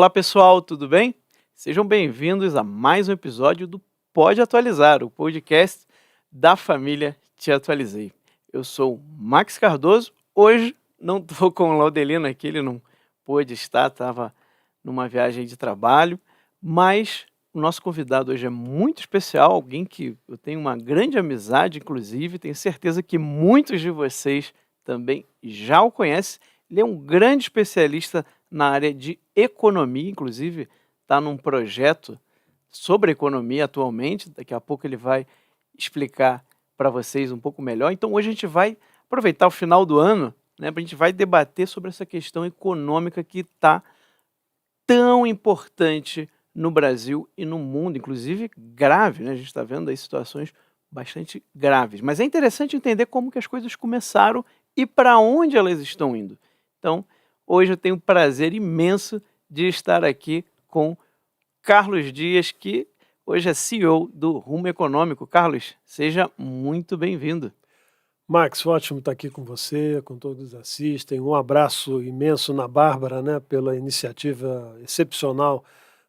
Olá pessoal, tudo bem? Sejam bem-vindos a mais um episódio do Pode Atualizar, o podcast da família Te Atualizei. Eu sou o Max Cardoso, hoje não estou com o Laudelino aqui, ele não pôde estar, estava numa viagem de trabalho, mas o nosso convidado hoje é muito especial, alguém que eu tenho uma grande amizade, inclusive, tenho certeza que muitos de vocês também já o conhecem. Ele é um grande especialista na área de economia, inclusive está num projeto sobre economia atualmente, daqui a pouco ele vai explicar para vocês um pouco melhor. Então hoje a gente vai aproveitar o final do ano, né, a gente vai debater sobre essa questão econômica que está tão importante no Brasil e no mundo, inclusive grave, né? A gente está vendo aí situações bastante graves. Mas é interessante entender como que as coisas começaram e para onde elas estão indo. Então, hoje eu tenho o prazer imenso de estar aqui com Carlos Dias, que hoje é CEO do Rumo Econômico. Carlos, seja muito bem-vindo. Max, ótimo estar aqui com você, com todos que assistem. Um abraço imenso na Bárbara, né, pela iniciativa excepcional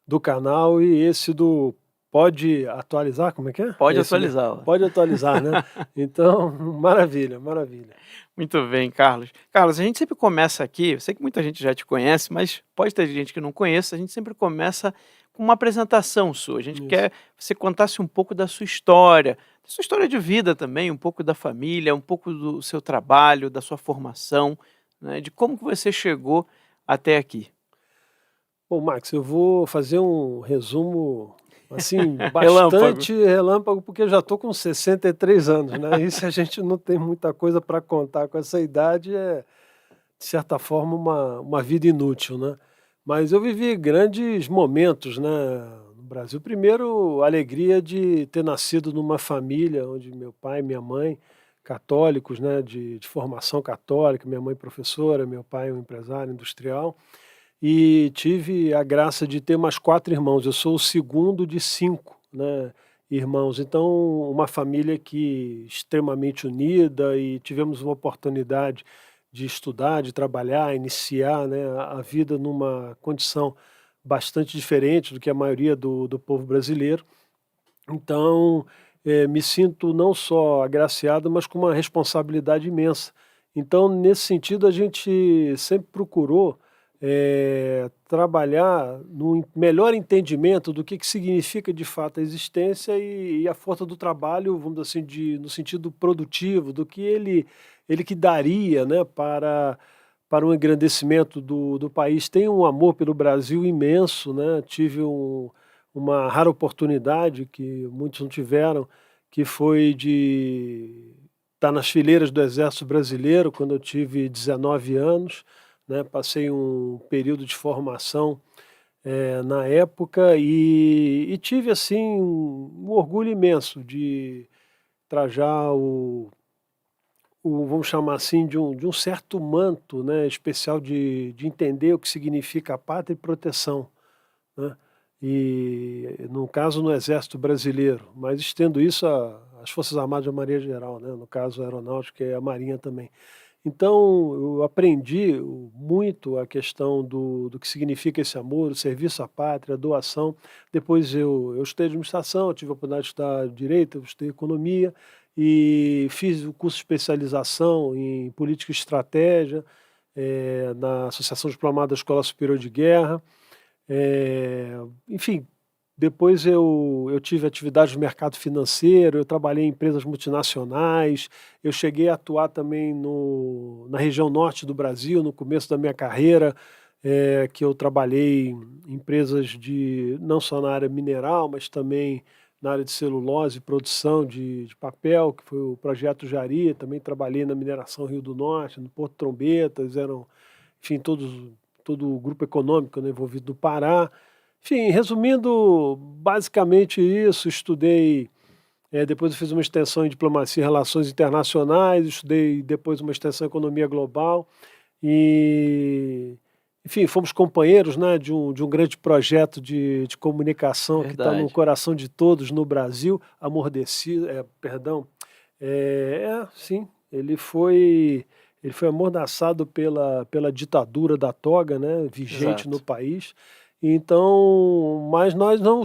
do canal e esse do Pode Atualizar, como é que é? Pode É esse mesmo? atualizar. Pode atualizar, né? Então, maravilha, maravilha. Muito bem, Carlos. Carlos, a gente sempre começa aqui, eu sei que muita gente já te conhece, mas pode ter gente que não conheça, a gente sempre começa com uma apresentação sua. A gente Isso. quer que você contasse um pouco da sua história de vida também, um pouco da família, um pouco do seu trabalho, da sua formação, né, de como que você chegou até aqui. Bom, Max, eu vou fazer um resumo assim Relâmpago. bastante relâmpago, porque eu já estou com 63 anos, né? E se a gente não tem muita coisa para contar com essa idade, de certa forma, uma vida inútil, né. Mas eu vivi grandes momentos, né, no Brasil. Primeiro, a alegria de ter nascido numa família onde meu pai e minha mãe, católicos, né, de formação católica, minha mãe professora, meu pai um empresário industrial, e tive a graça de ter mais 4 irmãos. Eu sou o segundo de 5, né, irmãos. Então, uma família que extremamente unida e tivemos uma oportunidade de estudar, de trabalhar, iniciar, né, a vida numa condição bastante diferente do que a maioria do povo brasileiro. Então, me sinto não só agraciado, mas com uma responsabilidade imensa. Então, nesse sentido, a gente sempre procurou, trabalhar no melhor entendimento do que significa de fato a existência e a força do trabalho, vamos dizer assim, no sentido produtivo, do que ele que daria, né, para um engrandecimento do país. Tenho um amor pelo Brasil imenso, né, tive uma rara oportunidade que muitos não tiveram, que foi de estar nas fileiras do Exército Brasileiro quando eu tive 19 anos, né, passei um período de formação, na época e tive, assim, um orgulho imenso de trajar vamos chamar assim, de um certo manto, né, especial de entender o que significa a pátria e proteção, né. E, no caso, no Exército Brasileiro, mas estendo isso às Forças Armadas de uma maneira geral, né, no caso a Aeronáutica e a Marinha também. Então, eu aprendi muito a questão do que significa esse amor, o serviço à pátria, a doação. Depois eu estudei administração, eu tive a oportunidade de estudar direito, eu estudei economia e fiz o curso de especialização em política e estratégia, na Associação Diplomada da Escola Superior de Guerra. Enfim, depois eu tive atividade no mercado financeiro, eu trabalhei em empresas multinacionais, eu cheguei a atuar também na região norte do Brasil, no começo da minha carreira, que eu trabalhei em empresas não só na área mineral, mas também na área de celulose, produção de papel, que foi o Projeto Jari. Também trabalhei na mineração Rio do Norte, no Porto Trombetas, enfim, todo o grupo econômico, né, envolvido no Pará. Enfim, resumindo, basicamente isso. Estudei, depois eu fiz uma extensão em diplomacia e relações internacionais, estudei depois uma extensão em economia global e, enfim, fomos companheiros, né, de um grande projeto de comunicação que está no Verdade. coração de todos no Brasil, amordecido, perdão, sim, ele foi amordaçado pela ditadura da toga, né, vigente no Exato. país. Então, mas nós não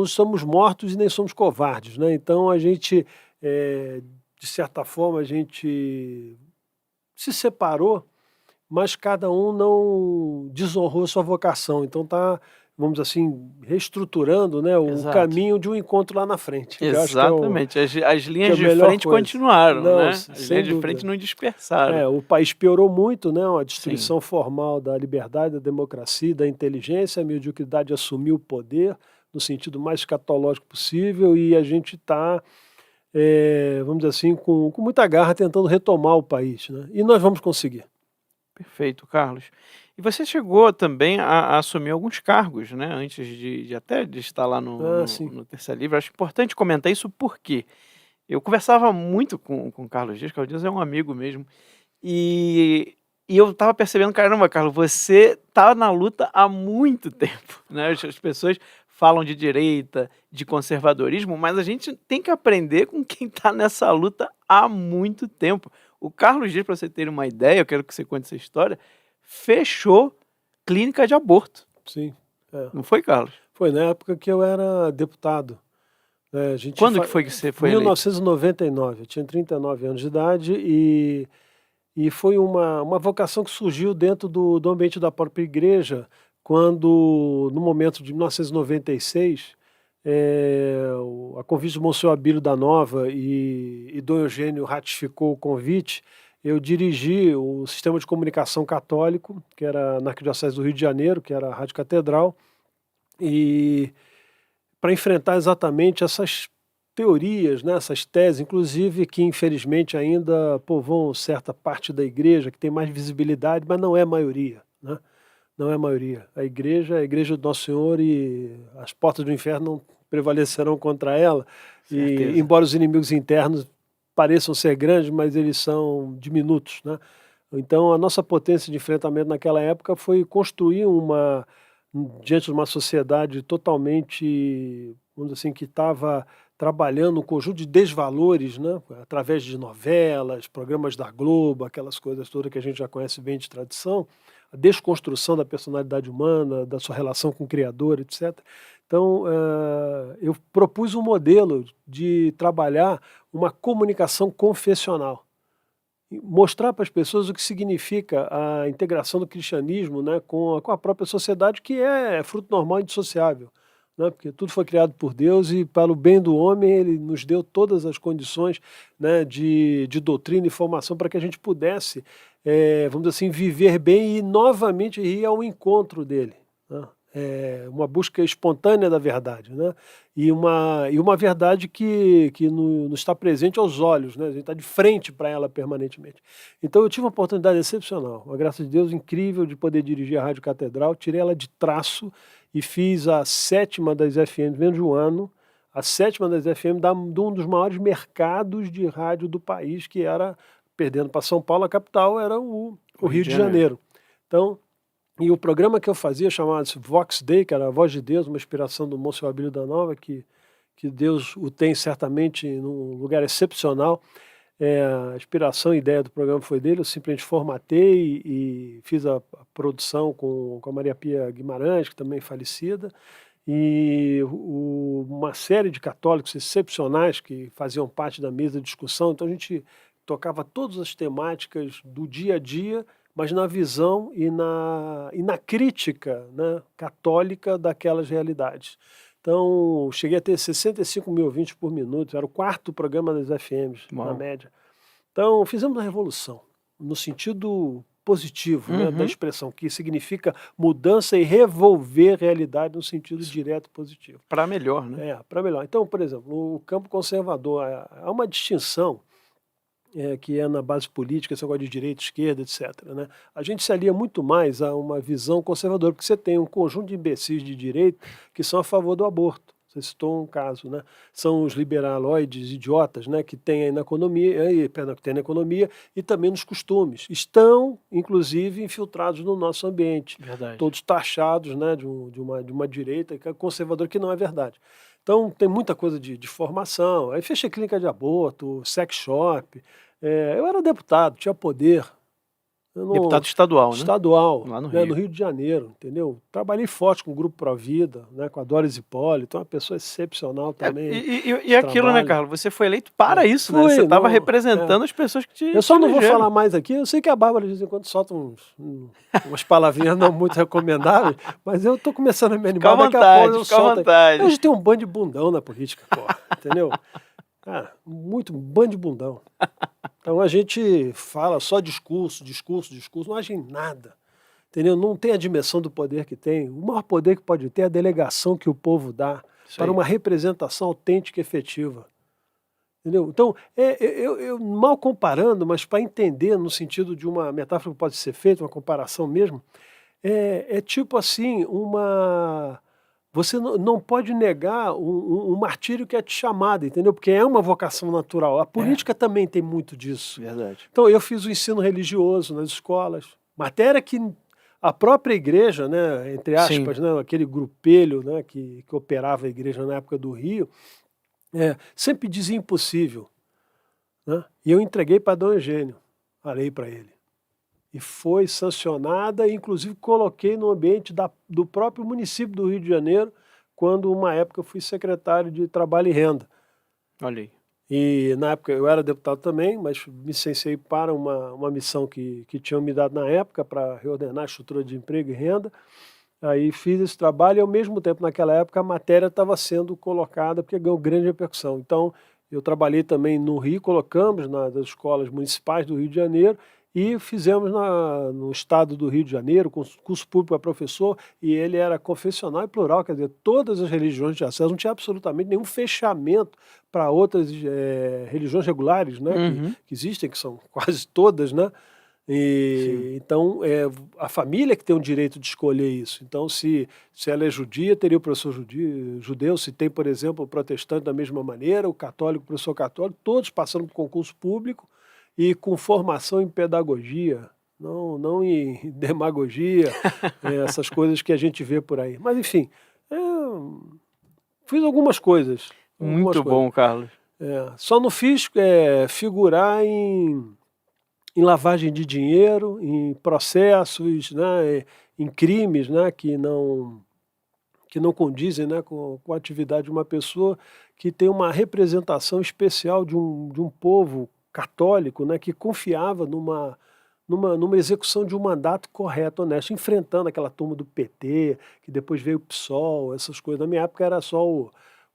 somos mortos e nem somos covardes, né? Então a gente, de certa forma, a gente se separou, mas cada um não desonrou sua vocação. Então tá, vamos dizer assim, reestruturando, né, o Exato. caminho de um encontro lá na frente, que eu acho Exatamente. As que é linhas a de melhor frente coisa. continuaram, Não, né? As sem linhas de frente dúvida. não dispersaram. O país piorou muito, né, uma Sim, destruição formal da liberdade, da democracia, da inteligência, a mediocridade assumiu o poder no sentido mais escatológico possível e a gente está, vamos dizer assim, com muita garra tentando retomar o país, né? E nós vamos conseguir. perfeito, Carlos. E você chegou também a assumir alguns cargos, né? Antes de até de estar lá no, Ah, no, sim. no Terça Livre. Acho importante comentar isso porque eu conversava muito com o Carlos Dias. Carlos Dias é um amigo mesmo. E eu estava percebendo, caramba, Carlos, você tá na luta há muito tempo, né? As pessoas falam de direita, de conservadorismo, mas a gente tem que aprender com quem está nessa luta há muito tempo. O Carlos Dias, para você ter uma ideia, eu quero que você conte essa história, fechou clínica de aborto. Sim, é. Não foi, Carlos? Foi na época que eu era deputado, né, a gente Quando que foi que você foi eleito? 1999, eu tinha 39 anos de idade e foi uma vocação que surgiu dentro do ambiente da própria igreja, quando, no momento de 1996, a convite do Monsenhor Abílio da Nova e Dom Eugênio ratificou o convite, eu dirigi o sistema de comunicação católico, que era na Arquidiocese do Rio de Janeiro, que era a Rádio Catedral, e para enfrentar exatamente essas teorias, né, essas teses, inclusive que infelizmente ainda povoam certa parte da igreja que tem mais visibilidade, mas não é a maioria, né? Não é a maioria. A igreja é a igreja do Nosso Senhor e as portas do inferno não prevalecerão contra ela. E Certeza. embora os inimigos internos pareçam ser grandes, mas eles são diminutos, né? Então a nossa potência de enfrentamento naquela época foi construir diante de uma sociedade totalmente, vamos dizer assim, que estava trabalhando um conjunto de desvalores, né, através de novelas, programas da Globo, aquelas coisas todas que a gente já conhece bem de tradição, a desconstrução da personalidade humana, da sua relação com o Criador, etc. Então, eu propus um modelo de trabalhar uma comunicação confessional. E mostrar para as pessoas o que significa a integração do cristianismo, né, com a própria sociedade, que é fruto normal e indissociável, né, porque tudo foi criado por Deus e para o bem do homem ele nos deu todas as condições, né, de doutrina e formação para que a gente pudesse, vamos dizer assim, viver bem e novamente ir ao encontro dele, né. Uma busca espontânea da verdade, né, e uma verdade que nos está presente aos olhos, né, a gente está de frente para ela permanentemente. Então eu tive uma oportunidade excepcional, uma graça de Deus incrível de poder dirigir a Rádio Catedral, tirei ela de traço e fiz a 7ª das FM, menos de um ano, a 7ª das FM de um dos maiores mercados de rádio do país, que era, perdendo para São Paulo, a capital era o Rio de Janeiro. Então, e o programa que eu fazia chamava-se Vox Dei, que era a voz de Deus, uma inspiração do Monsenhor Abílio da Nova, que Deus o tem certamente num lugar excepcional. A inspiração e ideia do programa foi dele, eu simplesmente formatei e fiz a produção com a Maria Pia Guimarães, que também é falecida, e uma série de católicos excepcionais que faziam parte da mesa de discussão. Então a gente tocava todas as temáticas do dia a dia, mas na visão e na crítica, né, católica daquelas realidades. Então, cheguei a ter 65 mil ouvintes por minuto, era o 4º programa das FMs, na Uau. média. Então, fizemos uma revolução, no sentido positivo, né, da Uhum. expressão, que significa mudança e revolver realidade no sentido direto e positivo. Para melhor, né? Para melhor. Então, por exemplo, o campo conservador, há uma distinção que é na base política, esse negócio de direita, esquerda, etc., né? A gente se alia muito mais a uma visão conservadora, porque você tem um conjunto de imbecis de direita que são a favor do aborto. Você citou um caso, né? São os liberaloides idiotas, né? Que têm aí na economia, que tem na economia e também nos costumes. Estão, inclusive, infiltrados no nosso ambiente. Verdade. Todos taxados, né? De uma direita conservadora, que não é verdade. Então, tem muita coisa de formação. Aí fechei clínica de aborto, sex shop. Eu era deputado, tinha poder, Deputado estadual, né? Estadual, Lá no né, Rio. no Rio de Janeiro, entendeu? Trabalhei forte com o Grupo Provida, né, com a Doris Hipólito, uma pessoa excepcional também E de aquilo, né, trabalho. Carlos? Você foi eleito para isso, né? Você Fui, estava não, representando as pessoas que eu te só não vou elegeram. falar mais aqui, eu sei que a Bárbara de vez em quando solta umas palavrinhas não muito recomendáveis, mas eu tô começando a me Fica à animar, daqui a pouco vontade, eu fica à solto. vontade. Hoje tem um bando de bundão na política, porra, entendeu? Muito bando de bundão. Então a gente fala só discurso, discurso, discurso, não age em nada. Entendeu? Não tem a dimensão do poder que tem. O maior poder que pode ter é a delegação que o povo dá Isso para aí. uma representação autêntica e efetiva. Entendeu? Então, eu mal comparando, mas para entender no sentido de uma metáfora que pode ser feita, uma comparação mesmo, é tipo assim, você não pode negar um martírio que é te chamado, entendeu? Porque é uma vocação natural. A política também tem muito disso. Verdade. Então, eu fiz o ensino religioso nas escolas, matéria que a própria igreja, né, entre aspas, né, aquele grupelho, né, que operava a igreja na época do Rio, sempre dizia impossível. Né? E eu entreguei para Dom Eugênio a lei para ele. E foi sancionada, e inclusive coloquei no ambiente do próprio município do Rio de Janeiro, quando uma época eu fui secretário de Trabalho e Renda. Olha aí. E na época eu era deputado também, mas me licenciei para uma missão que tinham me dado na época para reordenar a estrutura de emprego e renda. Aí fiz esse trabalho e ao mesmo tempo naquela época a matéria estava sendo colocada porque ganhou grande repercussão. Então eu trabalhei também no Rio, colocamos nas escolas municipais do Rio de Janeiro e fizemos no estado do Rio de Janeiro, curso público para professor, e ele era confessional e plural, quer dizer, todas as religiões de acesso, não tinha absolutamente nenhum fechamento para outras religiões regulares, né, que existem, que são quase todas, né? Então, a família que tem o direito de escolher isso. Então, se ela é judia, teria o professor judeu, se tem, por exemplo, o protestante da mesma maneira, o católico, o professor católico, todos passando por concurso público e com formação em pedagogia, não em demagogia, essas coisas que a gente vê por aí. Mas, enfim, fiz algumas coisas. Muito bom, Carlos. Só não fiz figurar em lavagem de dinheiro, em processos, né, em crimes, né, que não condizem, né, com a atividade de uma pessoa que tem uma representação especial de um povo católico, né, que confiava numa execução de um mandato correto, honesto, enfrentando aquela turma do PT, que depois veio o PSOL, essas coisas. Na minha época era só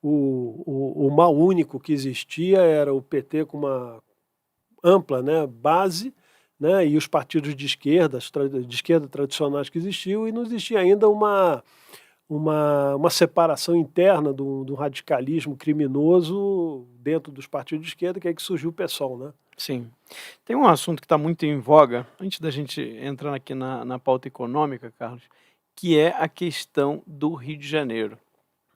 o mal único que existia, era o PT com uma ampla, né, base, né, e os partidos de esquerda tradicionais que existiam, e não existia ainda uma separação interna do radicalismo criminoso dentro dos partidos de esquerda, que é que surgiu o PSOL, né? Sim. Tem um assunto que está muito em voga, antes da gente entrar aqui na pauta econômica, Carlos, que é a questão do Rio de Janeiro.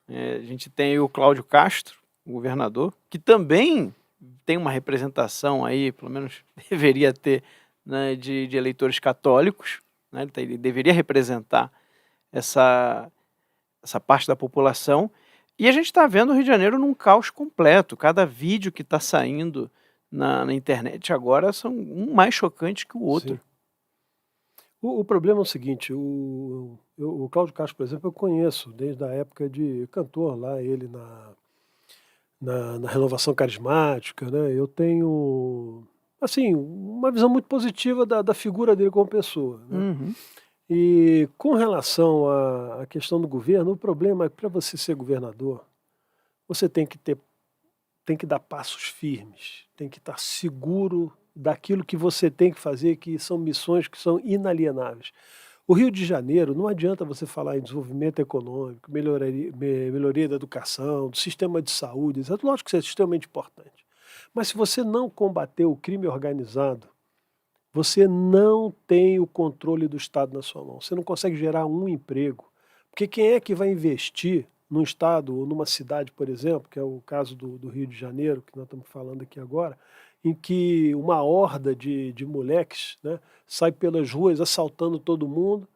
A gente tem aí o Cláudio Castro, o governador, que também tem uma representação aí, pelo menos deveria ter, né, de eleitores católicos, né, ele deveria representar essa parte da população, e a gente está vendo o Rio de Janeiro num caos completo. Cada vídeo que está saindo na internet agora são um mais chocante que o outro. Sim. O problema é o seguinte, o Cláudio Castro, por exemplo, eu conheço desde a época de cantor lá, ele na Renovação Carismática, né? Eu tenho, assim, uma visão muito positiva da figura dele como pessoa, né? E com relação à questão do governo, o problema é que para você ser governador, você tem que dar passos firmes, tem que estar seguro daquilo que você tem que fazer, que são missões que são inalienáveis. O Rio de Janeiro, não adianta você falar em desenvolvimento econômico, melhoria da educação, do sistema de saúde, isso é lógico que isso é extremamente importante. Mas se você não combater o crime organizado, você não tem o controle do Estado na sua mão. Você não consegue gerar um emprego. Porque quem é que vai investir num estado ou numa cidade, por exemplo, que é o caso do Rio de Janeiro, que nós estamos falando aqui agora, em que uma horda de moleques, né, sai pelas ruas assaltando todo mundo,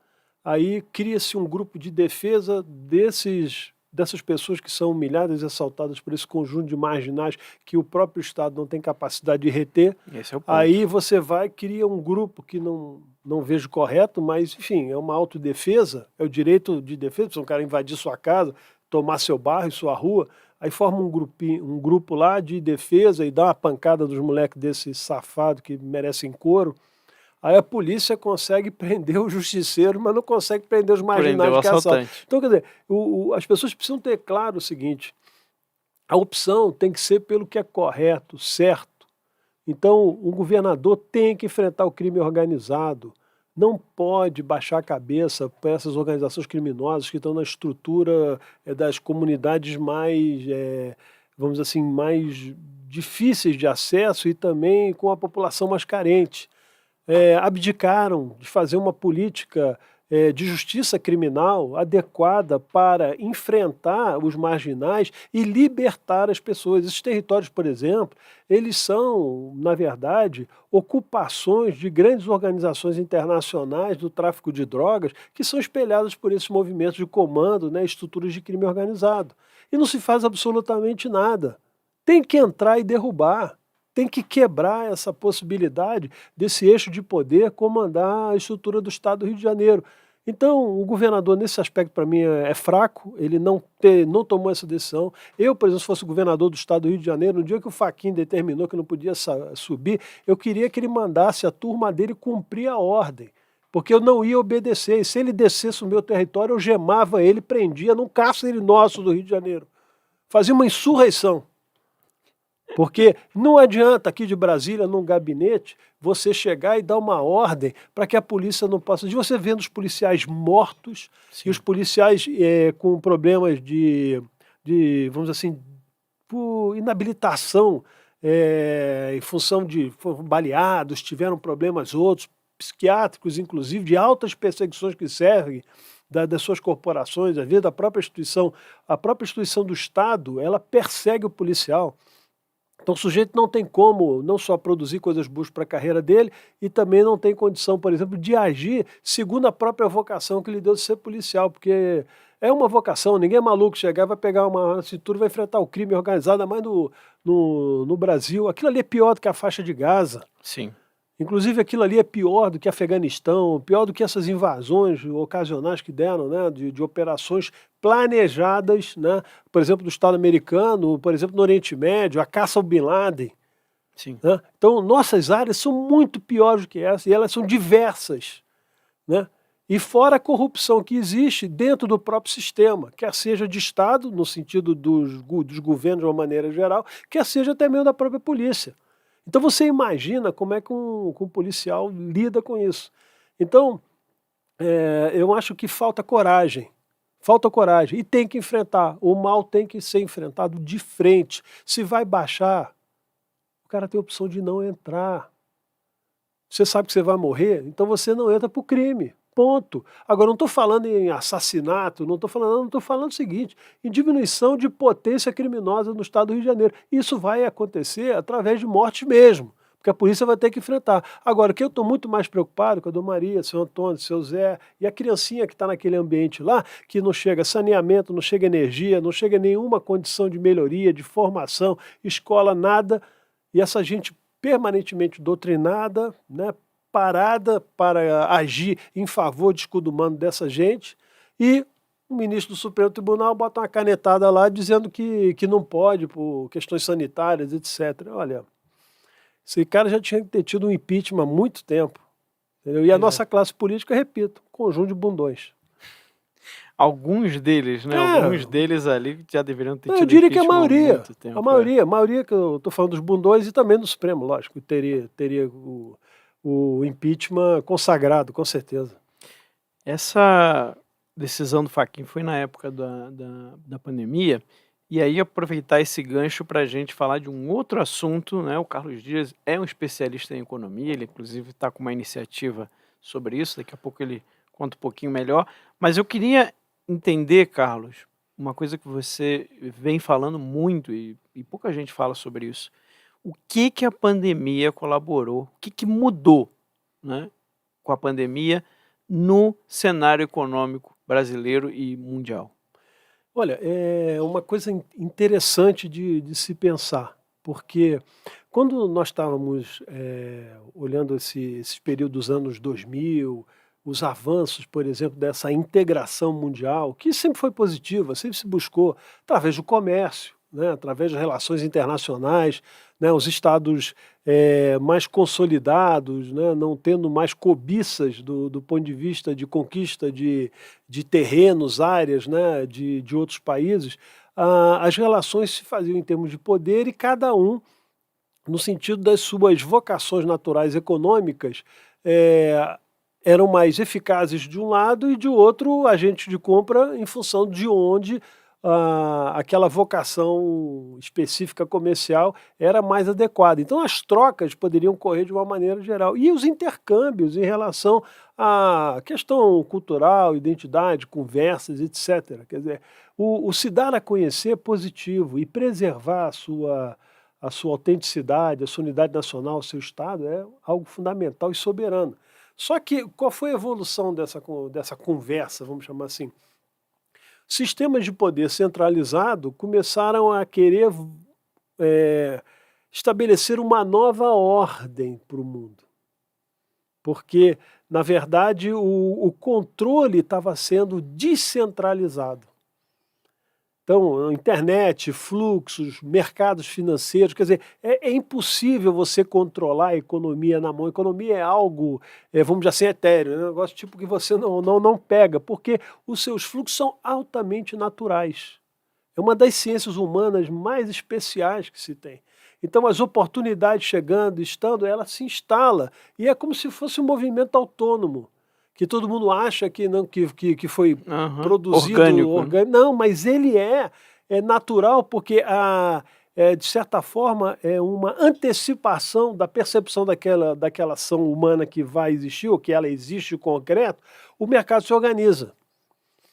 aí cria-se um grupo de defesa dessas pessoas que são humilhadas e assaltadas por esse conjunto de marginais que o próprio Estado não tem capacidade de reter. Esse é o ponto. Aí você cria um grupo que não vejo correto, mas, enfim, é uma autodefesa, é o direito de defesa, se um cara invadir sua casa, tomar seu bairro, sua rua, aí forma um grupo lá de defesa e dá uma pancada dos moleques desse safado que merecem couro. Aí a polícia consegue prender o justiceiro, mas não consegue prender os Prendeu o marginais que assaltam. assaltante. Então, quer dizer, as pessoas precisam ter claro o seguinte: a opção tem que ser pelo que é correto, certo. Então, o governador tem que enfrentar o crime organizado, não pode baixar a cabeça para essas organizações criminosas que estão na estrutura das comunidades mais, vamos dizer assim, mais difíceis de acesso e também com a população mais carente. Abdicaram de fazer uma política de justiça criminal adequada para enfrentar os marginais e libertar as pessoas. Esses territórios, por exemplo, eles são, na verdade, ocupações de grandes organizações internacionais do tráfico de drogas que são espelhadas por esses movimentos de comando, né, estruturas de crime organizado. E não se faz absolutamente nada. Tem que entrar e derrubar. Tem que quebrar essa possibilidade desse eixo de poder comandar a estrutura do Estado do Rio de Janeiro. Então, o governador, nesse aspecto, para mim, é fraco, ele não tomou essa decisão. Eu, por exemplo, se fosse governador do Estado do Rio de Janeiro, no dia que o Fachin determinou que não podia subir, eu queria que ele mandasse a turma dele cumprir a ordem, porque eu não ia obedecer. E se ele descesse o meu território, eu gemava ele, prendia num cárcere nosso do Rio de Janeiro. Fazia uma insurreição. Porque não adianta aqui de Brasília, num gabinete, você chegar e dar uma ordem para que a polícia não possa... De você vendo os policiais mortos. Sim. E os policiais com problemas de, vamos dizer assim, por inabilitação, em função de foram baleados, tiveram problemas outros, psiquiátricos, inclusive, de altas perseguições que servem das suas corporações, às vezes da própria instituição. A própria instituição do Estado, ela persegue o policial. Então o sujeito não tem como não só produzir coisas boas para a carreira dele e também não tem condição, por exemplo, de agir segundo a própria vocação que lhe deu de ser policial, porque é uma vocação, ninguém é maluco chegar, vai pegar uma cintura, vai enfrentar o crime organizado, ainda mais no Brasil. Aquilo ali é pior do que a faixa de Gaza. Sim. Inclusive aquilo ali é pior do que Afeganistão, pior do que essas invasões ocasionais que deram, né, de operações planejadas, né, por exemplo, do Estado americano, por exemplo, no Oriente Médio, a caça ao Bin Laden. Sim. Né? Então, nossas áreas são muito piores do que essa, e elas são diversas. Né? E fora a corrupção que existe dentro do próprio sistema, quer seja de Estado, no sentido dos governos de uma maneira geral, quer seja até mesmo da própria polícia. Então você imagina como é que um policial lida com isso. Então, eu acho que falta coragem. Falta coragem. E tem que enfrentar. O mal tem que ser enfrentado de frente. Se vai baixar, o cara tem a opção de não entrar. Você sabe que você vai morrer, então você não entra para o crime. Ponto. Agora, não estou falando em assassinato, não estou falando o seguinte, em diminuição de potência criminosa no Estado do Rio de Janeiro. Isso vai acontecer através de morte mesmo, porque a polícia vai ter que enfrentar. Agora, o que eu estou muito mais preocupado com a Dona Maria, seu Antônio, seu Zé, e a criancinha que está naquele ambiente lá, que não chega saneamento, não chega energia, não chega nenhuma condição de melhoria, de formação, escola, nada, e essa gente permanentemente doutrinada, né, parada para agir em favor de escudo humano dessa gente, e o ministro do Supremo Tribunal bota uma canetada lá dizendo que não pode por questões sanitárias, etc. Olha, esse cara já tinha que ter tido um impeachment há muito tempo. Entendeu? E a nossa classe política, repito, um conjunto de bundões. Alguns deles, né? Alguns deles ali já deveriam ter tido eu diria que a maioria. Há muito tempo, a maioria que eu estou falando dos bundões e também do Supremo, lógico, teria o impeachment consagrado, com certeza. Essa decisão do Fachin foi na época da pandemia, e aí aproveitar esse gancho para a gente falar de um outro assunto, né? O Carlos Dias é um especialista em economia, ele inclusive está com uma iniciativa sobre isso, daqui a pouco ele conta um pouquinho melhor, mas eu queria entender, Carlos, uma coisa que você vem falando muito e pouca gente fala sobre isso. O que a pandemia colaborou, o que mudou, né, com a pandemia no cenário econômico brasileiro e mundial? Olha, é uma coisa interessante de se pensar. porque quando nós estávamos olhando esse período dos anos 2000, os avanços, por exemplo, dessa integração mundial, que sempre foi positiva, sempre se buscou através do comércio, né, através de relações internacionais, né, os estados mais consolidados, né, não tendo mais cobiças do ponto de vista de conquista de terrenos, áreas, né, de outros países, as relações se faziam em termos de poder e cada um no sentido das suas vocações naturais econômicas, eh, eram mais eficazes de um lado e de outro agente de compra em função de onde aquela vocação específica comercial era mais adequada. Então as trocas poderiam ocorrer de uma maneira geral. E os intercâmbios em relação à questão cultural, identidade, conversas, etc. Quer dizer, o se dar a conhecer é positivo e preservar a sua autenticidade, a sua unidade nacional, o seu Estado, é algo fundamental e soberano. Só que qual foi a evolução dessa conversa, vamos chamar assim? Sistemas de poder centralizado começaram a querer estabelecer uma nova ordem para o mundo, porque, na verdade, o controle estava sendo descentralizado. Então, internet, fluxos, mercados financeiros, quer dizer, é impossível você controlar a economia na mão. A economia é algo, vamos dizer assim, etéreo, é um negócio tipo que você não pega, porque os seus fluxos são altamente naturais. É uma das ciências humanas mais especiais que se tem. Então, as oportunidades chegando, estando, ela se instala, e é como se fosse um movimento autônomo, que todo mundo acha que não, que foi Aham. produzido Orgânico, né? Não, mas ele é natural porque de certa forma é uma antecipação da percepção daquela ação humana que vai existir, ou que ela existe em concreto, o mercado se organiza.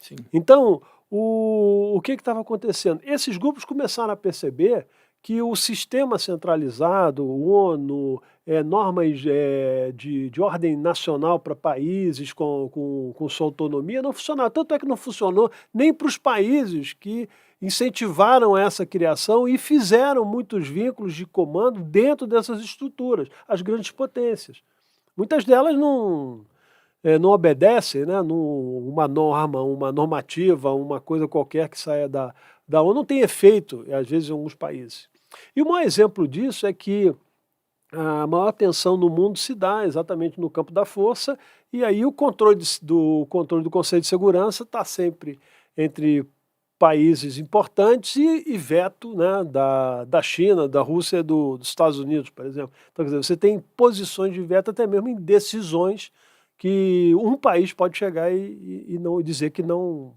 Sim. Então, o que estava acontecendo? Esses grupos começaram a perceber que o sistema centralizado, o ONU, normas de ordem nacional para países com sua autonomia, não funcionava. Tanto é que não funcionou nem para os países que incentivaram essa criação e fizeram muitos vínculos de comando dentro dessas estruturas, as grandes potências. Muitas delas não obedecem, né, uma norma, uma normativa, uma coisa qualquer que saia da ONU, não tem efeito, às vezes, em alguns países. E o maior exemplo disso é que a maior tensão no mundo se dá exatamente no campo da força, e aí o controle do Conselho de Segurança está sempre entre países importantes e veto, né, da China, da Rússia e dos Estados Unidos, por exemplo. Então, quer dizer, você tem posições de veto até mesmo em decisões que um país pode chegar e não dizer que não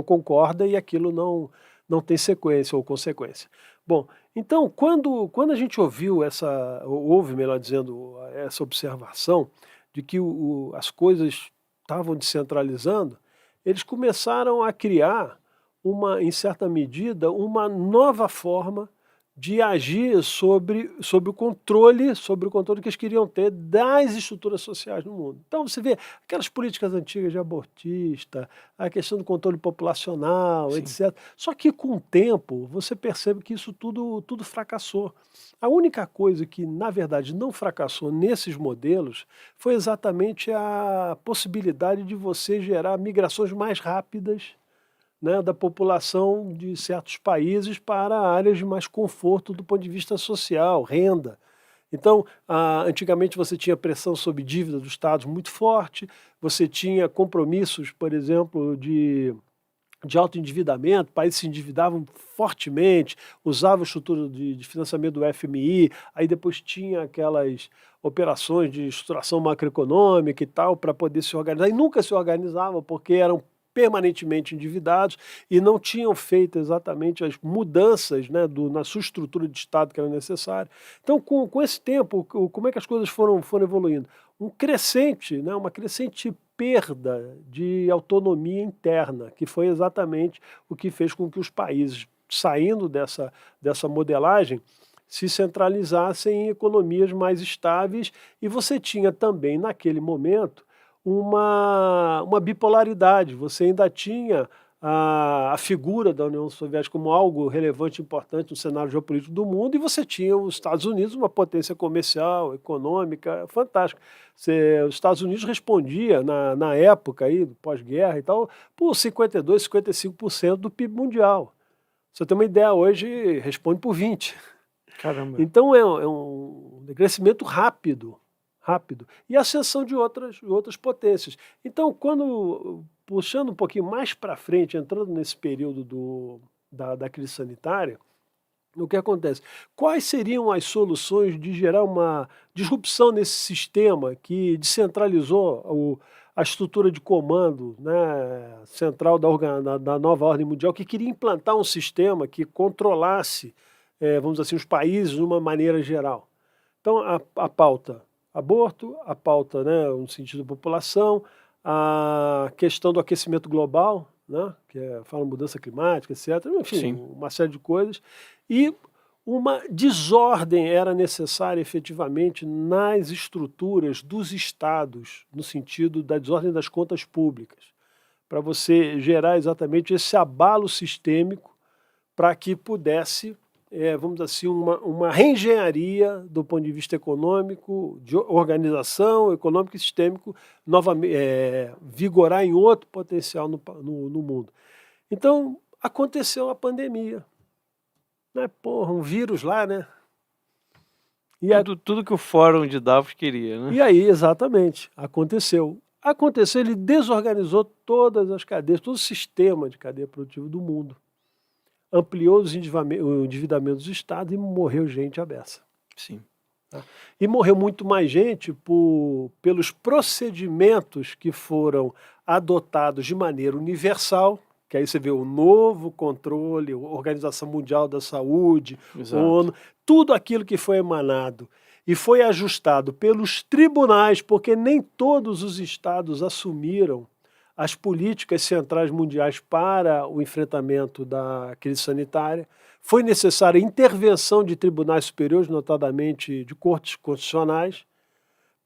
concorda e aquilo não tem sequência ou consequência. Bom, então quando a gente ouve, melhor dizendo, essa observação de que as coisas estavam descentralizando, eles começaram a criar em certa medida, uma nova forma de agir sobre o controle que eles queriam ter das estruturas sociais no mundo. Então você vê aquelas políticas antigas de abortista, a questão do controle populacional, Sim. etc. Só que com o tempo você percebe que isso tudo fracassou. A única coisa que, na verdade, não fracassou nesses modelos foi exatamente a possibilidade de você gerar migrações mais rápidas, né, da população de certos países para áreas de mais conforto do ponto de vista social, renda. Então, antigamente você tinha pressão sobre dívida dos estados muito forte, você tinha compromissos, por exemplo, de autoendividamento, países se endividavam fortemente, usavam estrutura de financiamento do FMI, aí depois tinha aquelas operações de estruturação macroeconômica e tal, para poder se organizar, e nunca se organizavam porque eram permanentemente endividados e não tinham feito exatamente as mudanças, né, na sua estrutura de Estado que era necessária. Então, com esse tempo, como é que as coisas foram evoluindo? Uma crescente perda de autonomia interna, que foi exatamente o que fez com que os países, saindo dessa modelagem, se centralizassem em economias mais estáveis, e você tinha também, naquele momento, uma bipolaridade. Você ainda tinha a figura da União Soviética como algo relevante e importante no cenário geopolítico do mundo, e você tinha os Estados Unidos, uma potência comercial, econômica, fantástica. Os Estados Unidos respondia, na época aí, do pós-guerra e tal, por 52%, 55% do PIB mundial. Pra você ter uma ideia, hoje responde por 20%. Caramba. Então é um crescimento rápido, rápido. E a ascensão de outras potências. Então, puxando um pouquinho mais para frente, entrando nesse período da crise sanitária, o que acontece? Quais seriam as soluções de gerar uma disrupção nesse sistema que descentralizou a estrutura de comando, né, central da nova ordem mundial, que queria implantar um sistema que controlasse, vamos dizer assim, os países de uma maneira geral? Então, a pauta aborto, a pauta, né, no sentido da população, a questão do aquecimento global, né, que fala mudança climática, etc. Enfim, Sim. uma série de coisas. E uma desordem era necessária efetivamente nas estruturas dos estados, no sentido da desordem das contas públicas, para você gerar exatamente esse abalo sistêmico para que pudesse, vamos dizer assim, uma reengenharia do ponto de vista econômico, de organização econômico e sistêmico, novamente, vigorar em outro potencial no mundo. Então, aconteceu a pandemia. Né? Porra, um vírus lá, né? Tudo que o Fórum de Davos queria, né? E aí, exatamente, aconteceu. Ele desorganizou todas as cadeias, todo o sistema de cadeia produtiva do mundo. Ampliou o endividamento dos estados e morreu gente à beça. Sim. E morreu muito mais gente pelos procedimentos que foram adotados de maneira universal, que aí você vê o novo controle, a Organização Mundial da Saúde, Exato. ONU, tudo aquilo que foi emanado e foi ajustado pelos tribunais, porque nem todos os estados assumiram as políticas centrais mundiais para o enfrentamento da crise sanitária. Foi necessária intervenção de tribunais superiores, notadamente de cortes constitucionais,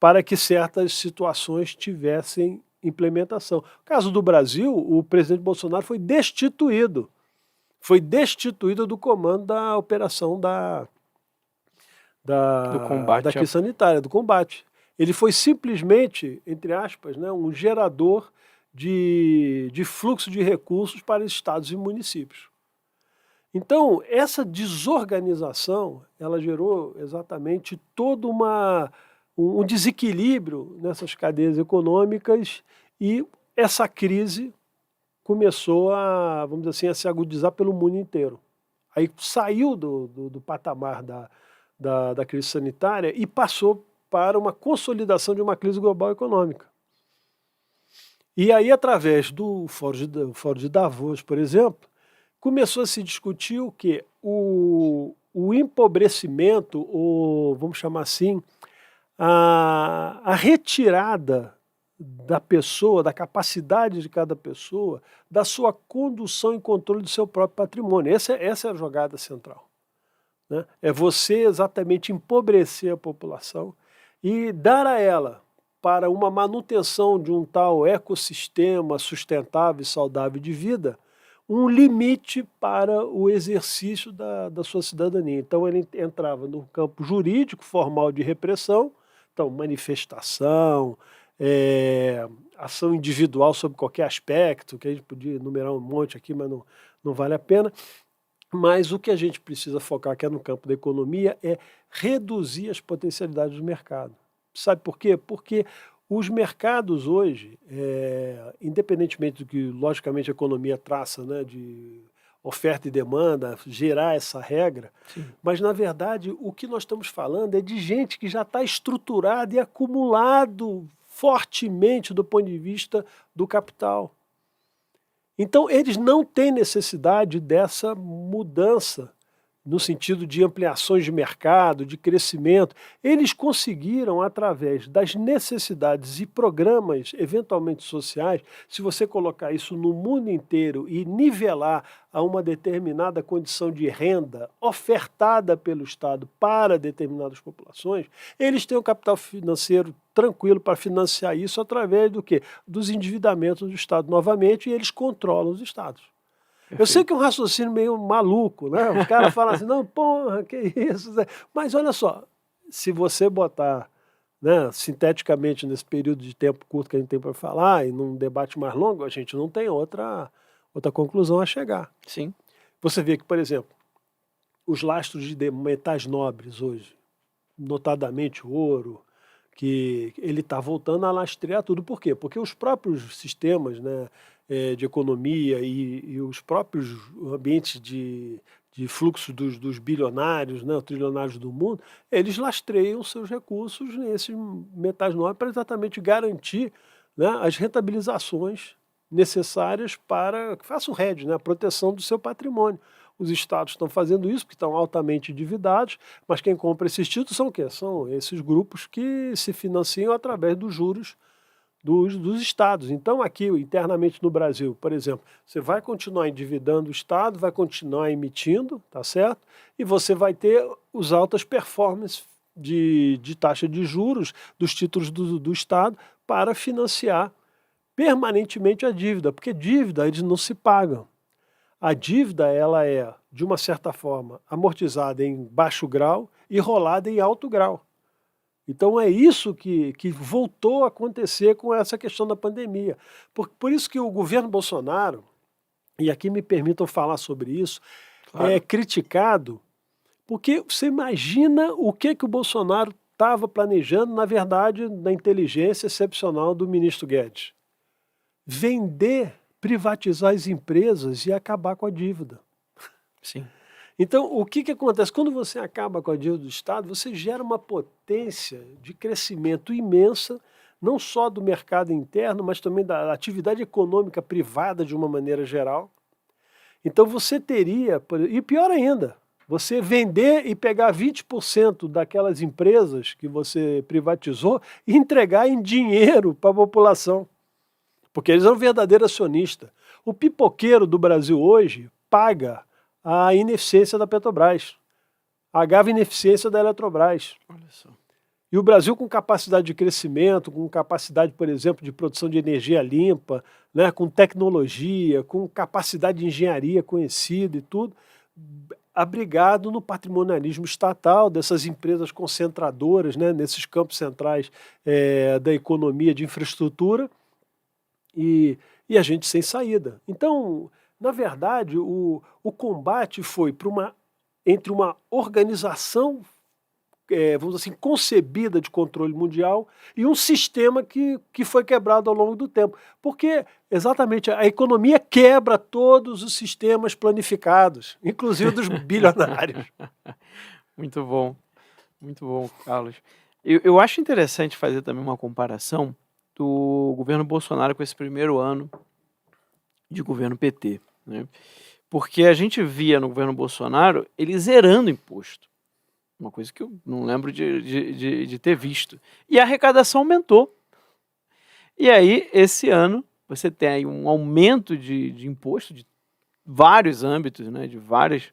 para que certas situações tivessem implementação. No caso do Brasil, o presidente Bolsonaro foi destituído do comando da operação Do combate da crise sanitária, do combate. Ele foi simplesmente, entre aspas, né, um gerador de fluxo de recursos para estados e municípios. Então, essa desorganização, ela gerou exatamente todo um desequilíbrio nessas cadeias econômicas, e essa crise começou vamos dizer assim, a se agudizar pelo mundo inteiro. Aí saiu do patamar da crise sanitária e passou para uma consolidação de uma crise global econômica. E aí, através do Fórum de Davos, por exemplo, começou a se discutir o quê? O empobrecimento, ou vamos chamar assim, a retirada da pessoa, da capacidade de cada pessoa, da sua condução e controle do seu próprio patrimônio. Essa é a jogada central. Né? É você exatamente empobrecer a população e dar a ela, para uma manutenção de um tal ecossistema sustentável e saudável de vida, um limite para o exercício da sua cidadania. Então ele entrava no campo jurídico formal de repressão, então manifestação, ação individual sobre qualquer aspecto, que a gente podia enumerar um monte aqui, mas não vale a pena. Mas o que a gente precisa focar, que é no campo da economia, é reduzir as potencialidades do mercado. Sabe por quê? Porque os mercados hoje, independentemente do que, logicamente, a economia traça, né, de oferta e demanda, gerar essa regra, Sim. Mas, na verdade, o que nós estamos falando é de gente que já está estruturada e acumulado fortemente do ponto de vista do capital. Então, eles não têm necessidade dessa mudança no sentido de ampliações de mercado, de crescimento, eles conseguiram, através das necessidades e programas eventualmente sociais, se você colocar isso no mundo inteiro e nivelar a uma determinada condição de renda ofertada pelo Estado para determinadas populações, eles têm o capital financeiro tranquilo para financiar isso através do quê? Dos endividamentos do Estado novamente, e eles controlam os estados. Eu sei que é um raciocínio meio maluco, né? Os caras falam assim, não, porra, que isso? Mas olha só, se você botar, né, sinteticamente nesse período de tempo curto que a gente tem para falar, e num debate mais longo, a gente não tem outra conclusão a chegar. Sim. Você vê que, por exemplo, os lastros de metais nobres hoje, notadamente o ouro, que ele está voltando a lastrear tudo. Por quê? Porque os próprios sistemas, né, de economia e os próprios ambientes de fluxo dos bilionários, né, trilionários do mundo, eles lastreiam seus recursos nesses metais nobres para exatamente garantir, né, as rentabilizações necessárias para que faça o hedge, né, a proteção do seu patrimônio. Os estados estão fazendo isso porque estão altamente endividados, mas quem compra esses títulos são o quê? São esses grupos que se financiam através dos juros dos estados. Então aqui, internamente no Brasil, por exemplo, você vai continuar endividando o estado, vai continuar emitindo, tá certo? E você vai ter os altas performances de taxa de juros dos títulos do estado para financiar permanentemente a dívida, porque dívida eles não se pagam. A dívida, ela é, de uma certa forma, amortizada em baixo grau e rolada em alto grau. Então é isso que voltou a acontecer com essa questão da pandemia. Por isso que o governo Bolsonaro, e aqui me permitam falar sobre isso, Claro. é criticado, porque você imagina o que o Bolsonaro estava planejando, na verdade, na inteligência excepcional do ministro Guedes. Vender, privatizar as empresas e acabar com a dívida. Sim. Então, o que acontece? Quando você acaba com a dívida do Estado, você gera uma potência de crescimento imensa, não só do mercado interno, mas também da atividade econômica privada de uma maneira geral. Então você teria, e pior ainda, você vender e pegar 20% daquelas empresas que você privatizou e entregar em dinheiro para a população. Porque eles são verdadeiros acionistas. O pipoqueiro do Brasil hoje paga a ineficiência da Petrobras, a ineficiência da Eletrobras. Olha só. E o Brasil, com capacidade de crescimento, com capacidade, por exemplo, de produção de energia limpa, né, com tecnologia, com capacidade de engenharia conhecida e tudo, abrigado no patrimonialismo estatal dessas empresas concentradoras, né, nesses campos centrais da economia de infraestrutura, e a gente sem saída. Então, na verdade, o combate foi entre uma organização, vamos dizer assim, concebida de controle mundial e um sistema que foi quebrado ao longo do tempo. Porque, exatamente, a economia quebra todos os sistemas planificados, inclusive dos bilionários. Muito bom, Carlos. Eu acho interessante fazer também uma comparação do governo Bolsonaro com esse primeiro ano de governo PT, né? Porque a gente via no governo Bolsonaro ele zerando imposto, uma coisa que eu não lembro de ter visto, e a arrecadação aumentou. E aí, esse ano, você tem aí um aumento de imposto de vários âmbitos, né, de vários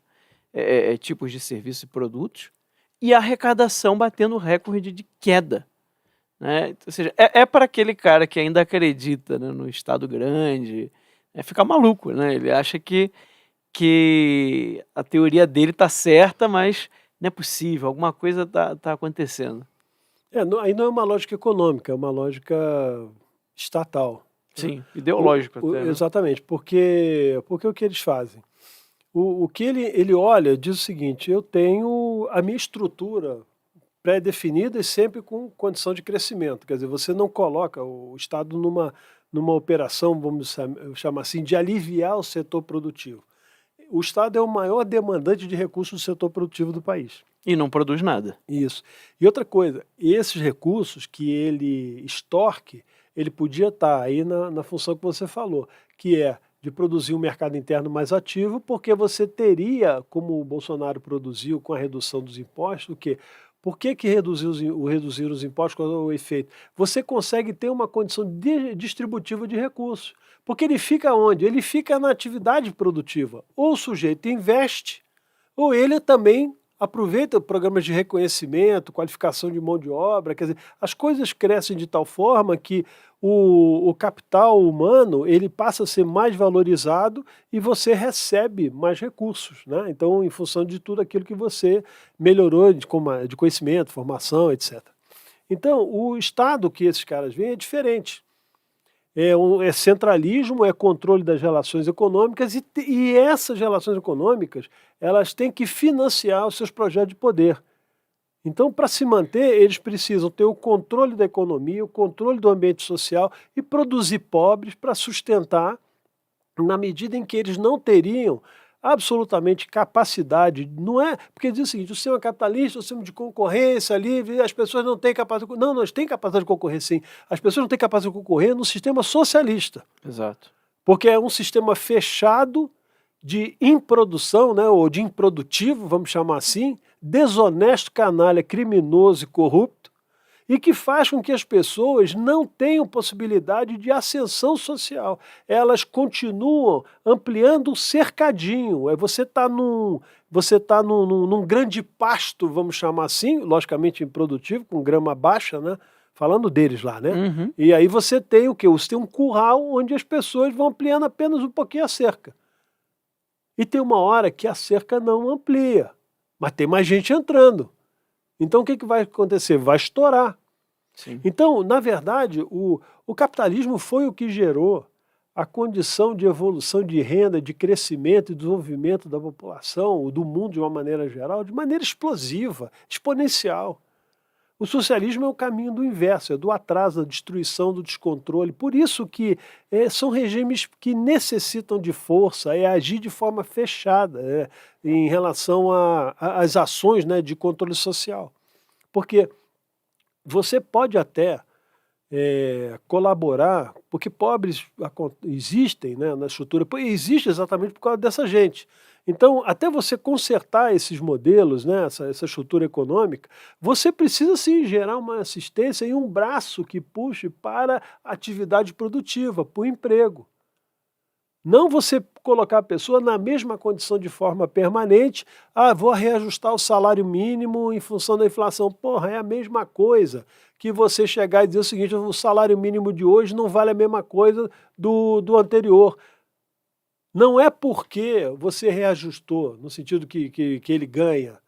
tipos de serviços e produtos, e a arrecadação batendo recorde de queda. Né? Ou seja, para aquele cara que ainda acredita, né, no Estado grande, ficar maluco, né? Ele acha que a teoria dele está certa, mas não é possível, alguma coisa tá acontecendo. Aí não é uma lógica econômica, é uma lógica estatal. Sim, ideológico até. Né? Exatamente, porque o que eles fazem? O que ele olha diz o seguinte: eu tenho a minha estrutura pré-definida e sempre com condição de crescimento. Quer dizer, você não coloca o Estado numa operação, vamos chamar assim, de aliviar o setor produtivo. O Estado é o maior demandante de recursos do setor produtivo do país. E não produz nada. Isso. E outra coisa, esses recursos que ele extorque, ele podia estar aí na função que você falou, que é de produzir um mercado interno mais ativo, porque você teria, como o Bolsonaro produziu com a redução dos impostos, o quê? Por que reduzir os impostos? Qual é o efeito? Você consegue ter uma condição distributiva de recursos. Porque ele fica onde? Ele fica na atividade produtiva. Ou o sujeito investe, ou ele também aproveita programas de reconhecimento, qualificação de mão de obra, quer dizer, as coisas crescem de tal forma que o capital humano ele passa a ser mais valorizado e você recebe mais recursos, né? Então, em função de tudo aquilo que você melhorou de conhecimento, formação, etc. Então, o estado que esses caras vêm é diferente. É centralismo, é controle das relações econômicas e essas relações econômicas elas têm que financiar os seus projetos de poder. Então, para se manter, eles precisam ter o controle da economia, o controle do ambiente social e produzir pobres para sustentar, na medida em que eles não teriam absolutamente capacidade, não é, porque diz o seguinte, o sistema capitalista, o sistema de concorrência livre, as pessoas não têm capacidade, não, nós temos capacidade de concorrer sim, as pessoas não têm capacidade de concorrer no sistema socialista. Exato. Porque é um sistema fechado de improdução, né, ou de improdutivo, vamos chamar assim, desonesto, canalha, criminoso e corrupto, e que faz com que as pessoas não tenham possibilidade de ascensão social. Elas continuam ampliando o cercadinho. Você está num grande pasto, vamos chamar assim, logicamente improdutivo, com grama baixa, né? Falando deles lá, né? Uhum. E aí você tem o quê? Você tem um curral onde as pessoas vão ampliando apenas um pouquinho a cerca. E tem uma hora que a cerca não amplia, mas tem mais gente entrando. Então o que vai acontecer? Vai estourar. Sim. Então, na verdade, o capitalismo foi o que gerou a condição de evolução de renda, de crescimento e desenvolvimento da população, do mundo de uma maneira geral, de maneira explosiva, exponencial. O socialismo é o caminho do inverso, é do atraso, da destruição, do descontrole. Por isso que são regimes que necessitam de força, agir de forma fechada em relação às ações, né, de controle social. Porque você pode até colaborar, porque pobres existem, né, na estrutura, existe exatamente por causa dessa gente. Então, até você consertar esses modelos, né, essa estrutura econômica, você precisa sim gerar uma assistência e um braço que puxe para a atividade produtiva, para o emprego. Não você colocar a pessoa na mesma condição de forma permanente, vou reajustar o salário mínimo em função da inflação. Porra, é a mesma coisa que você chegar e dizer o seguinte, o salário mínimo de hoje não vale a mesma coisa do anterior. Não é porque você reajustou, no sentido que ele ganha.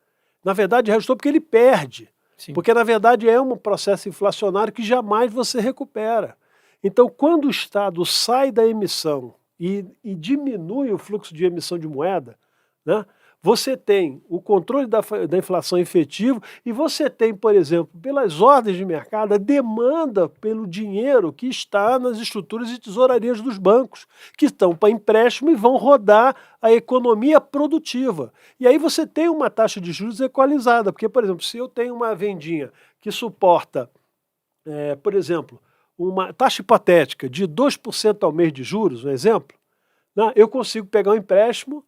Na verdade, reajustou porque ele perde. Sim. Porque, na verdade, é um processo inflacionário que jamais você recupera. Então, quando o Estado sai da emissão e diminui o fluxo de emissão de moeda, né, você tem o controle da inflação efetivo e você tem, por exemplo, pelas ordens de mercado, a demanda pelo dinheiro que está nas estruturas de tesourarias dos bancos, que estão para empréstimo e vão rodar a economia produtiva. E aí você tem uma taxa de juros equalizada, porque, por exemplo, se eu tenho uma vendinha que suporta, por exemplo, uma taxa hipotética de 2% ao mês de juros, um exemplo, né, eu consigo pegar um empréstimo,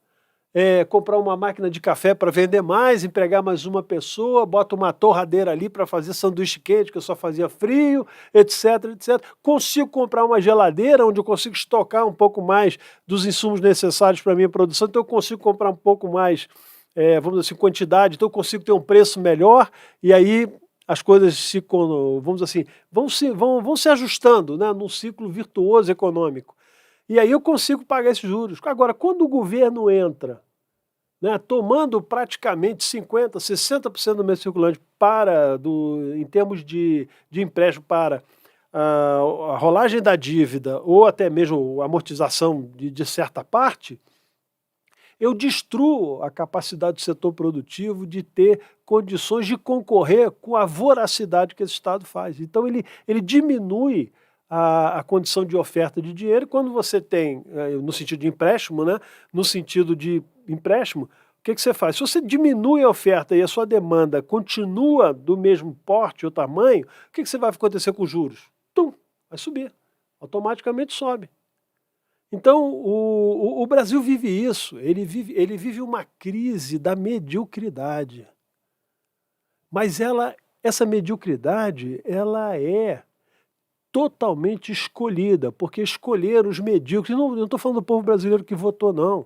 comprar uma máquina de café para vender mais, empregar mais uma pessoa, boto uma torradeira ali para fazer sanduíche quente, que eu só fazia frio, etc, etc. Consigo comprar uma geladeira onde eu consigo estocar um pouco mais dos insumos necessários para a minha produção, então eu consigo comprar um pouco mais, vamos dizer assim, quantidade, então eu consigo ter um preço melhor e aí as coisas vamos dizer assim, vão se ajustando, né, num ciclo virtuoso econômico. E aí eu consigo pagar esses juros. Agora, quando o governo entra, né, tomando praticamente 50%, 60% do meu circulante em termos de empréstimo para a rolagem da dívida ou até mesmo a amortização de certa parte, eu destruo a capacidade do setor produtivo de ter condições de concorrer com a voracidade que esse Estado faz. Então ele diminui a condição de oferta de dinheiro. Quando você tem, no sentido de empréstimo, né, no sentido de empréstimo, o que você faz? Se você diminui a oferta e a sua demanda continua do mesmo porte ou tamanho, o que você vai acontecer com os juros? Vai subir, automaticamente sobe. Então, o Brasil vive isso, ele vive uma crise da mediocridade. Mas essa mediocridade, ela é totalmente escolhida, porque escolheram os medíocres. Não estou falando do povo brasileiro que votou, não.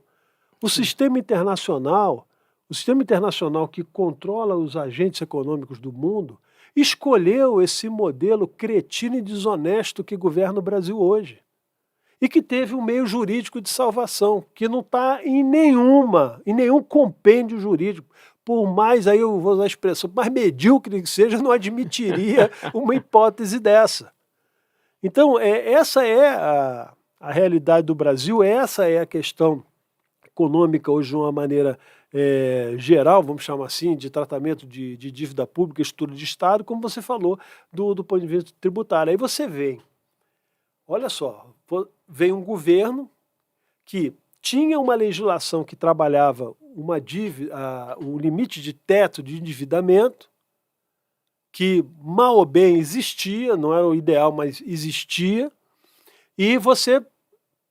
O Sim. sistema internacional que controla os agentes econômicos do mundo, escolheu esse modelo cretino e desonesto que governa o Brasil hoje. E que teve um meio jurídico de salvação, que não está em nenhum compêndio jurídico. Por mais, aí eu vou usar a expressão, mais medíocre que seja, não admitiria uma hipótese dessa. Então, essa é a realidade do Brasil, essa é a questão econômica hoje de uma maneira geral, vamos chamar assim, de tratamento de dívida pública, estrutura de Estado, como você falou, do ponto de vista tributário. Aí você vem, olha só, vem um governo que tinha uma legislação que trabalhava uma dívida, um limite de teto de endividamento, que mal ou bem existia, não era o ideal, mas existia, e você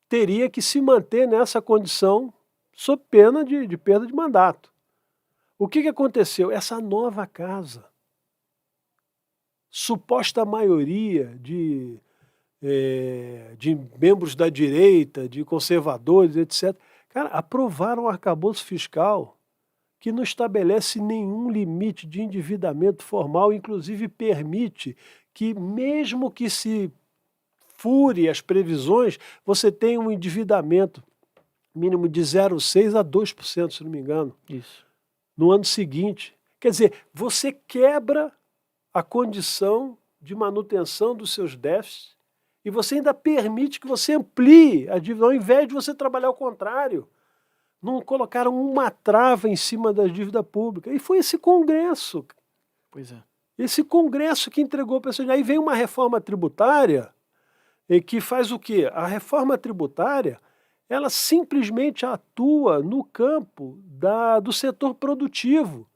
teria que se manter nessa condição sob pena de perda de mandato. O que aconteceu? Essa nova casa, suposta maioria de membros da direita, de conservadores, etc., cara, aprovaram um arcabouço fiscal que não estabelece nenhum limite de endividamento formal, inclusive permite que, mesmo que se fure as previsões, você tenha um endividamento mínimo de 0,6% a 2%, se não me engano, Isso. no ano seguinte. Quer dizer, você quebra a condição de manutenção dos seus déficits e você ainda permite que você amplie a dívida, ao invés de você trabalhar ao contrário. Não colocaram uma trava em cima da dívida pública. E foi esse Congresso. Pois é. Esse Congresso que entregou para você. Aí vem uma reforma tributária que faz o quê? A reforma tributária, ela simplesmente atua no campo do setor produtivo.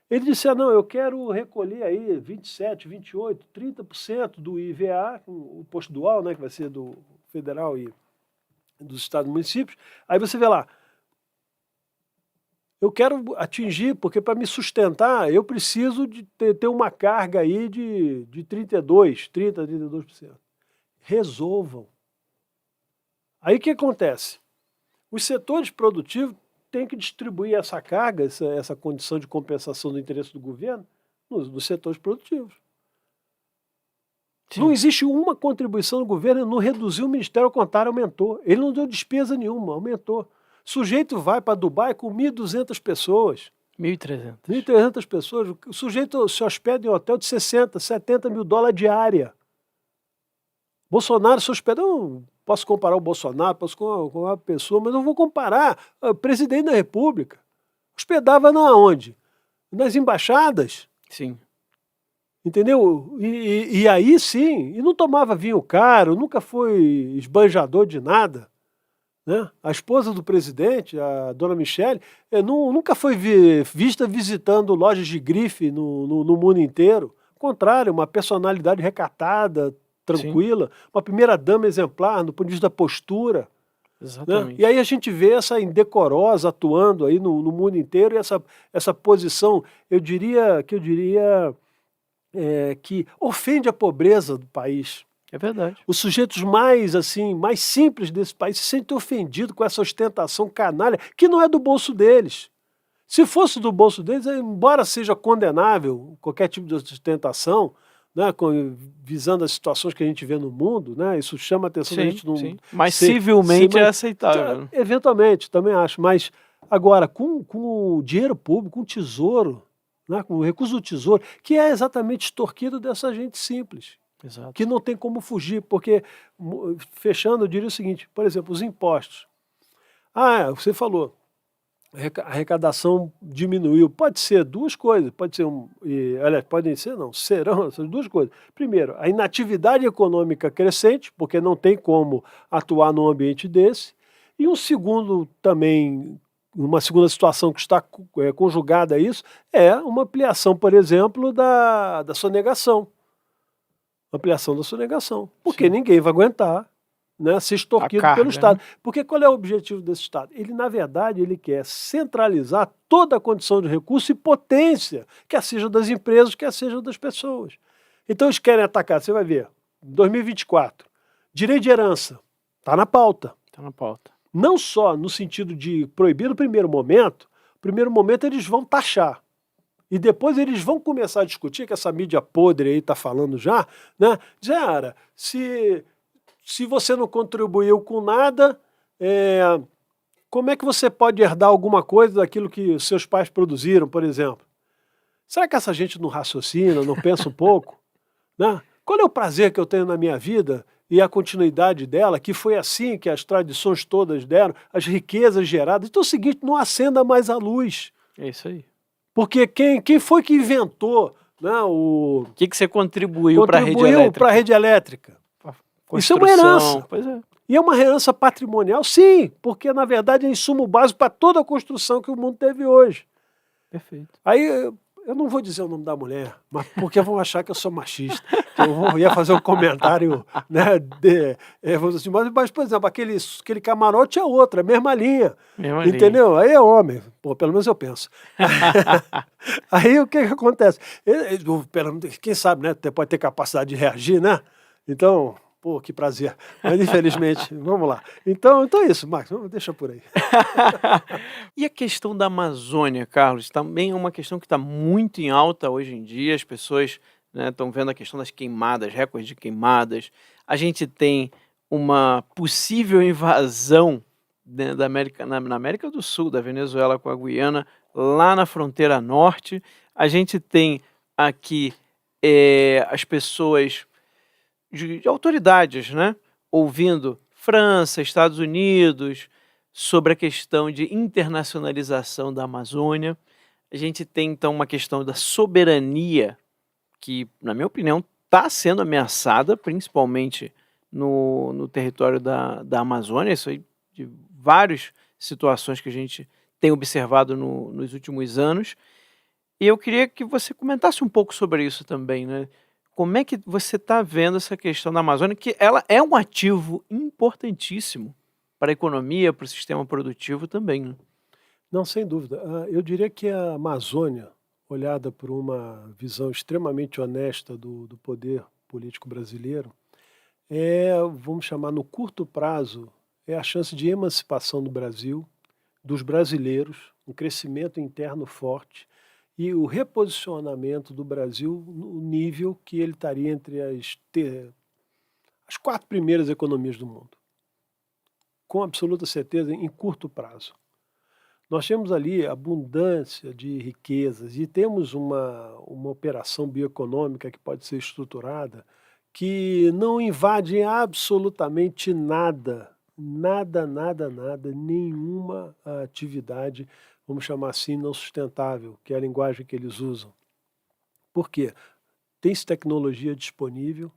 Ele disse, não, eu quero recolher aí 27, 28, 30% do IVA, o imposto dual, né, que vai ser do federal e dos estados e municípios. Aí você vê lá, eu quero atingir, porque para me sustentar, eu preciso de ter uma carga aí de 32%. Resolvam. Aí o que acontece? Os setores produtivos têm que distribuir essa carga, essa condição de compensação do interesse do governo, nos setores produtivos. Sim. Não existe uma contribuição do governo, não reduziu o Ministério, ao contrário, aumentou. Ele não deu despesa nenhuma, aumentou. O sujeito vai para Dubai com 1.200 pessoas. 1.300. 1.300 pessoas. O sujeito se hospeda em um hotel de 60, 70 mil dólares diária. Bolsonaro se hospeda. Eu posso comparar o Bolsonaro, posso com uma pessoa, mas não vou comparar. O presidente da República hospedava na onde? Nas embaixadas. Sim. Entendeu? E aí sim, e não tomava vinho caro, nunca foi esbanjador de nada. Né? A esposa do presidente, a dona Michele, nunca foi vista visitando lojas de grife no mundo inteiro. Ao contrário, uma personalidade recatada, tranquila, uma primeira-dama exemplar no ponto de vista da postura. Exatamente. Né? E aí a gente vê essa indecorosa atuando aí no mundo inteiro, e essa posição, eu diria que ofende a pobreza do país. É verdade. Os sujeitos mais simples desse país se sentem ofendidos com essa ostentação canalha, que não é do bolso deles. Se fosse do bolso deles, embora seja condenável qualquer tipo de ostentação, né, visando as situações que a gente vê no mundo, né, isso chama a atenção da gente não. Sim. Mas civilmente é aceitável. Eventualmente, também acho. Mas agora, com o dinheiro público, com o tesouro, né, com o recurso do tesouro, que é exatamente extorquido dessa gente simples. Exato. Que não tem como fugir, porque, fechando, eu diria o seguinte, por exemplo, os impostos. Você falou, a arrecadação diminuiu. Pode ser duas coisas, podem ser, não, serão essas duas coisas. Primeiro, a inatividade econômica crescente, porque não tem como atuar num ambiente desse. E uma segunda situação que está conjugada a isso, é uma ampliação, por exemplo, da sonegação. Ampliação da sonegação. Porque ninguém vai aguentar né, ser extorquido carga, pelo Estado. né? Porque qual é o objetivo desse Estado? Ele, na verdade, ele quer centralizar toda a condição de recurso e potência, quer seja das empresas, quer seja das pessoas. Então eles querem atacar, você vai ver, 2024, direito de herança, está na pauta. Tá na pauta. Não só no sentido de proibir no primeiro momento eles vão taxar. E depois eles vão começar a discutir, que essa mídia podre aí está falando já, né? Dizer, se você não contribuiu com nada, como é que você pode herdar alguma coisa daquilo que seus pais produziram, por exemplo? Será que essa gente não raciocina, não pensa um pouco? Né? Qual é o prazer que eu tenho na minha vida e a continuidade dela, que foi assim que as tradições todas deram, as riquezas geradas? Então é o seguinte, não acenda mais a luz. É isso aí. Porque quem foi que inventou, né, O que você contribuiu para a rede contribuiu elétrica? para a rede elétrica? Isso é uma Construção, herança. pois é. E é uma herança patrimonial, sim, porque na verdade é insumo básico para toda a construção que o mundo teve hoje. Perfeito. Aí eu não vou dizer o nome da mulher, mas porque vão achar que eu sou machista. Que eu ia fazer um comentário, né, vamos dizer assim, mas, por exemplo, aquele camarote é outra, a mesma linha. Mesma linha. Entendeu? Aí é homem, pô, pelo menos eu penso. Aí o que acontece? Quem sabe, né? Pode ter capacidade de reagir, né? Então, pô, que prazer. Mas infelizmente, vamos lá. Então é isso, Max, deixa por aí. E a questão da Amazônia, Carlos, também é uma questão que está muito em alta hoje em dia. As pessoas, né, estão vendo a questão das queimadas, recordes de queimadas. A gente tem uma possível invasão, né, na América do Sul, da Venezuela com a Guiana, lá na fronteira norte. A gente tem aqui as pessoas de autoridades, né, ouvindo França, Estados Unidos, sobre a questão de internacionalização da Amazônia. A gente tem, então, uma questão da soberania que, na minha opinião, está sendo ameaçada, principalmente no território da Amazônia. Isso aí, de várias situações que a gente tem observado nos últimos anos. E eu queria que você comentasse um pouco sobre isso também, né? Como é que você está vendo essa questão da Amazônia, que ela é um ativo importantíssimo para a economia, para o sistema produtivo também, né? Não, sem dúvida. Eu diria que a Amazônia, olhada por uma visão extremamente honesta do poder político brasileiro, vamos chamar no curto prazo, é a chance de emancipação do Brasil, dos brasileiros, um crescimento interno forte e o reposicionamento do Brasil no nível que ele estaria entre as 4 primeiras economias do mundo. Com absoluta certeza, em curto prazo. Nós temos ali abundância de riquezas e temos uma operação bioeconômica que pode ser estruturada que não invade absolutamente nada, nenhuma atividade, vamos chamar assim, não sustentável, que é a linguagem que eles usam. Por quê? Tem-se tecnologia disponível,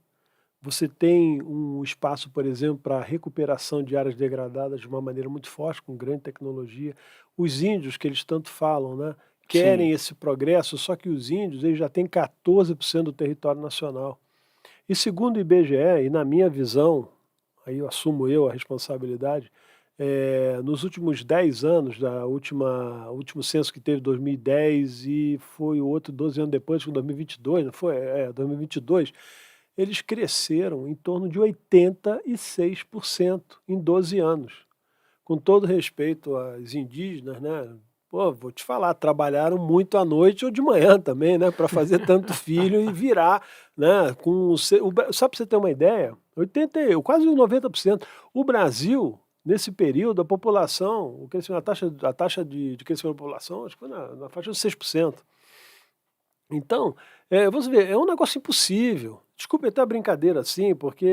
você tem um espaço, por exemplo, para recuperação de áreas degradadas de uma maneira muito forte, com grande tecnologia. Os índios, que eles tanto falam, né, querem esse progresso, só que os índios eles já têm 14% do território nacional. E segundo o IBGE, e na minha visão, aí eu assumo a responsabilidade, nos últimos 10 anos, último censo que teve em 2010 e foi o outro 12 anos depois, em 2022, não foi? 2022, eles cresceram em torno de 86% em 12 anos. Com todo respeito às indígenas, né? Pô, vou te falar, trabalharam muito à noite ou de manhã também, né? Para fazer tanto filho e virar, né? Só para você ter uma ideia, quase 90%. O Brasil, nesse período, a população, a taxa de crescimento da população, acho que foi na faixa de 6%. Então, você vê, é um negócio impossível. Desculpe até a brincadeira assim, porque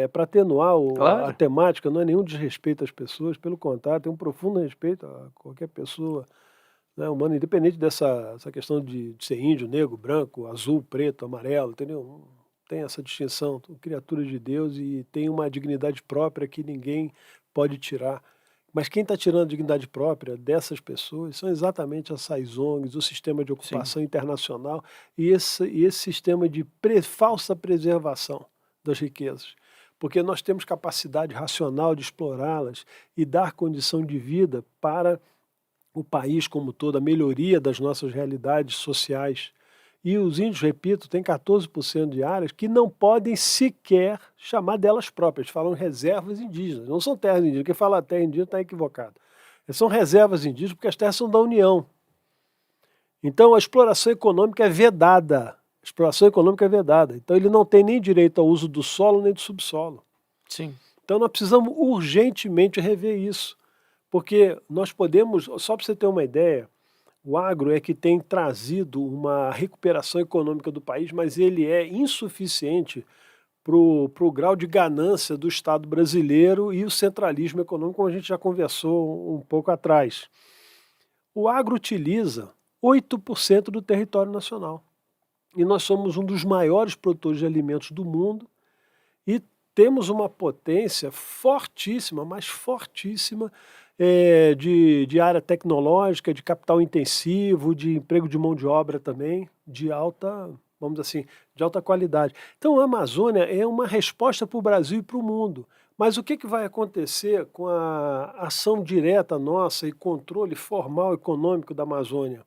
é para atenuar a Claro. temática, não é nenhum desrespeito às pessoas, pelo contrário, tem um profundo respeito a qualquer pessoa, né, humana, independente dessa questão de ser índio, negro, branco, azul, preto, amarelo, entendeu? Não tem essa distinção, são criaturas de Deus e tem uma dignidade própria que ninguém pode tirar. Mas quem está tirando a dignidade própria dessas pessoas são exatamente essas ONGs, o sistema de ocupação internacional e esse sistema de falsa preservação das riquezas. porque nós temos capacidade racional de explorá-las e dar condição de vida para o país como todo, a melhoria das nossas realidades sociais. E os índios, repito, têm 14% de áreas que não podem sequer chamar delas próprias. Falam reservas indígenas, não são terras indígenas. Quem fala terra indígena está equivocado. São reservas indígenas porque as terras são da União. Então a exploração econômica é vedada. A exploração econômica é vedada. Então ele não tem nem direito ao uso do solo nem do subsolo. Sim. Então nós precisamos urgentemente rever isso. Porque nós podemos, só para você ter uma ideia, o agro é que tem trazido uma recuperação econômica do país, mas ele é insuficiente para o grau de ganância do Estado brasileiro e o centralismo econômico, como a gente já conversou um pouco atrás. O agro utiliza 8% do território nacional. E nós somos um dos maiores produtores de alimentos do mundo e temos uma potência fortíssima, mas fortíssima, de área tecnológica, de capital intensivo, de emprego de mão de obra também, de alta, vamos dizer assim, de alta qualidade. Então a Amazônia é uma resposta para o Brasil e para o mundo. Mas o que vai acontecer com a ação direta nossa e controle formal econômico da Amazônia?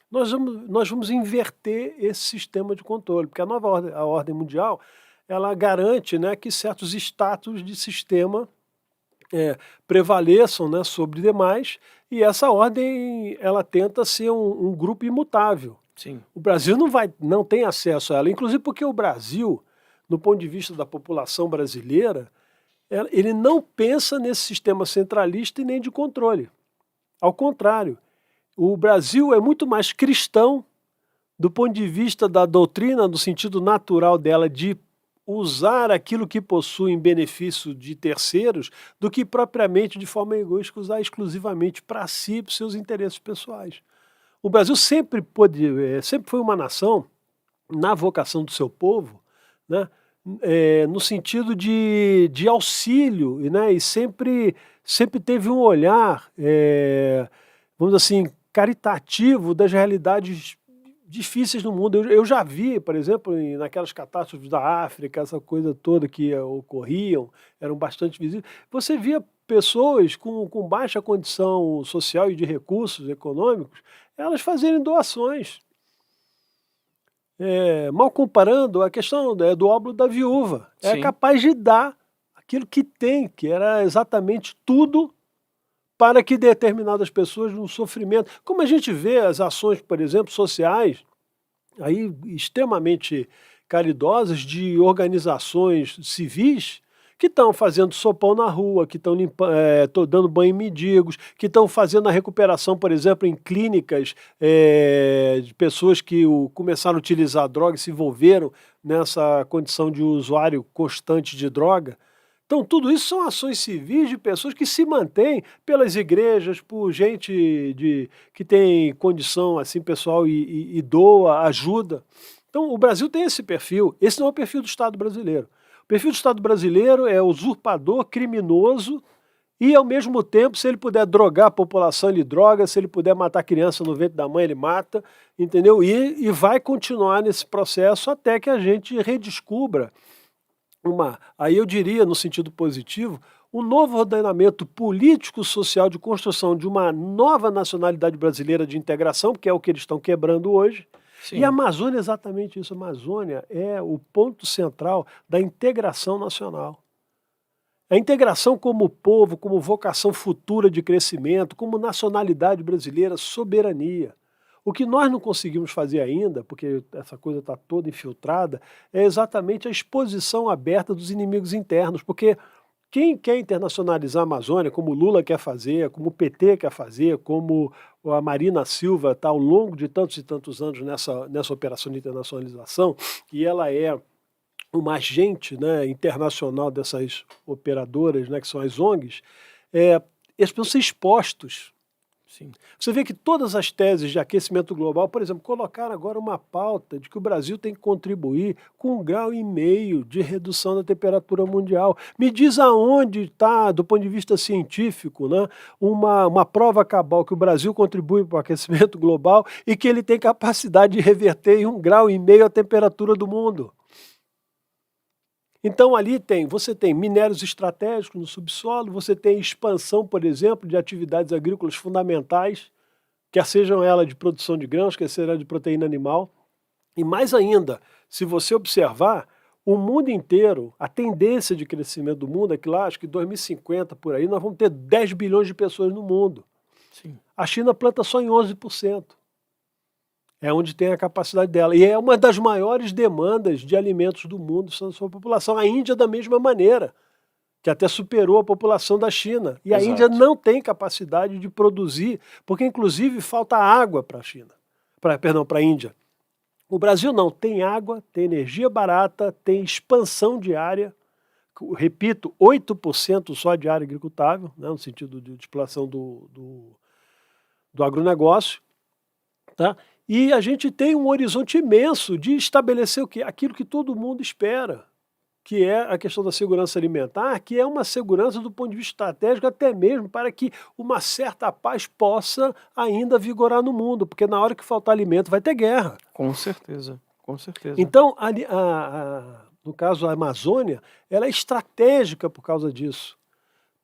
Nós vamos inverter esse sistema de controle, porque a ordem mundial ela garante, né, que certos status de sistema prevaleçam, né, sobre demais, e essa ordem ela tenta ser um grupo imutável. Sim. O Brasil não tem acesso a ela, inclusive porque o Brasil, no ponto de vista da população brasileira, ele não pensa nesse sistema centralista e nem de controle. Ao contrário, o Brasil é muito mais cristão do ponto de vista da doutrina, no sentido natural dela de usar aquilo que possui em benefício de terceiros, do que propriamente de forma egoísta usar exclusivamente para si e para os seus interesses pessoais. O Brasil sempre foi uma nação, na vocação do seu povo, né, no sentido de auxílio, né, e sempre teve um olhar, vamos dizer assim, caritativo das realidades difíceis no mundo. Eu já vi, por exemplo, naquelas catástrofes da África, essa coisa toda que ocorriam, eram bastante visíveis, você via pessoas com baixa condição social e de recursos econômicos, elas fazerem doações. Mal comparando, a questão do óbolo da viúva. É Sim. capaz de dar aquilo que tem, que era exatamente tudo para que determinadas pessoas no sofrimento, como a gente vê as ações, por exemplo, sociais, aí extremamente caridosas de organizações civis que estão fazendo sopão na rua, que estão dando banho em mendigos, que estão fazendo a recuperação, por exemplo, em clínicas de pessoas que começaram a utilizar droga e se envolveram nessa condição de usuário constante de droga. Então, tudo isso são ações civis de pessoas que se mantêm pelas igrejas, por gente que tem condição assim pessoal e doa, ajuda. Então, o Brasil tem esse perfil. Esse não é o perfil do Estado brasileiro. O perfil do Estado brasileiro é usurpador, criminoso e, ao mesmo tempo, se ele puder drogar a população, ele droga, se ele puder matar criança no ventre da mãe, ele mata, entendeu? E vai continuar nesse processo até que a gente redescubra aí eu diria, no sentido positivo, um novo ordenamento político-social de construção de uma nova nacionalidade brasileira de integração, que é o que eles estão quebrando hoje. Sim. E a Amazônia é exatamente isso. A Amazônia é o ponto central da integração nacional. A integração como povo, como vocação futura de crescimento, como nacionalidade brasileira, soberania. O que nós não conseguimos fazer ainda, porque essa coisa está toda infiltrada, é exatamente a exposição aberta dos inimigos internos, porque quem quer internacionalizar a Amazônia, como o Lula quer fazer, como o PT quer fazer, como a Marina Silva está ao longo de tantos e tantos anos nessa operação de internacionalização, e ela é uma agente, né, internacional dessas operadoras, né, que são as ONGs, eles precisam ser expostos. Sim. Você vê que todas as teses de aquecimento global, por exemplo, colocaram agora uma pauta de que o Brasil tem que contribuir com 1,5 grau de redução da temperatura mundial. Me diz aonde está, do ponto de vista científico, né, uma prova cabal que o Brasil contribui para o aquecimento global e que ele tem capacidade de reverter em 1,5 grau a temperatura do mundo. Então ali você tem minérios estratégicos no subsolo, você tem expansão, por exemplo, de atividades agrícolas fundamentais, quer sejam elas de produção de grãos, quer sejam de proteína animal. E mais ainda, se você observar, o mundo inteiro, a tendência de crescimento do mundo é que lá, acho que 2050 por aí, nós vamos ter 10 bilhões de pessoas no mundo. Sim. A China planta só em 11%. É onde tem a capacidade dela. E é uma das maiores demandas de alimentos do mundo, são a sua população. A Índia, da mesma maneira, que até superou a população da China. E a Exato. Índia não tem capacidade de produzir, porque inclusive falta água para a China. Para a Índia. O Brasil não, tem água, tem energia barata, tem expansão de área, repito, 8% só de área agricultável, né, no sentido de exploração do agronegócio, tá? E a gente tem um horizonte imenso de estabelecer o quê? Aquilo que todo mundo espera, que é a questão da segurança alimentar, que é uma segurança do ponto de vista estratégico, até mesmo para que uma certa paz possa ainda vigorar no mundo, porque na hora que faltar alimento vai ter guerra. Com certeza, com certeza. Então, no caso a Amazônia, ela é estratégica por causa disso,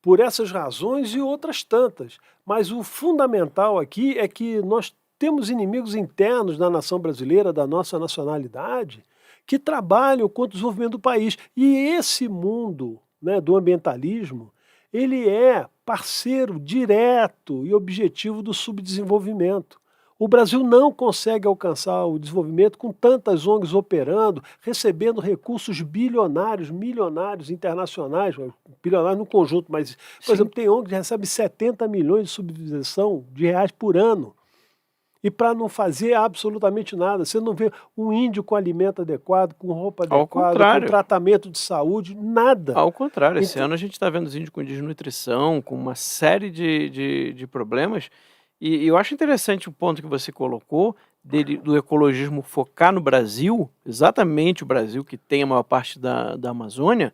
por essas razões e outras tantas. Mas o fundamental aqui é que nós temos inimigos internos da nação brasileira, da nossa nacionalidade, que trabalham contra o desenvolvimento do país. E esse mundo, né, do ambientalismo, ele é parceiro direto e objetivo do subdesenvolvimento. O Brasil não consegue alcançar o desenvolvimento com tantas ONGs operando, recebendo recursos bilionários, milionários internacionais, bilionários no conjunto, mas, por exemplo, tem ONG que recebe 70 milhões de subvenção de reais por ano. E para não fazer absolutamente nada. Você não vê um índio com alimento adequado, com roupa adequada, com tratamento de saúde, nada. Ao contrário, esse ano a gente está vendo os índios com desnutrição, com uma série de problemas. E eu acho interessante o ponto que você colocou do ecologismo focar no Brasil, exatamente o Brasil que tem a maior parte da Amazônia,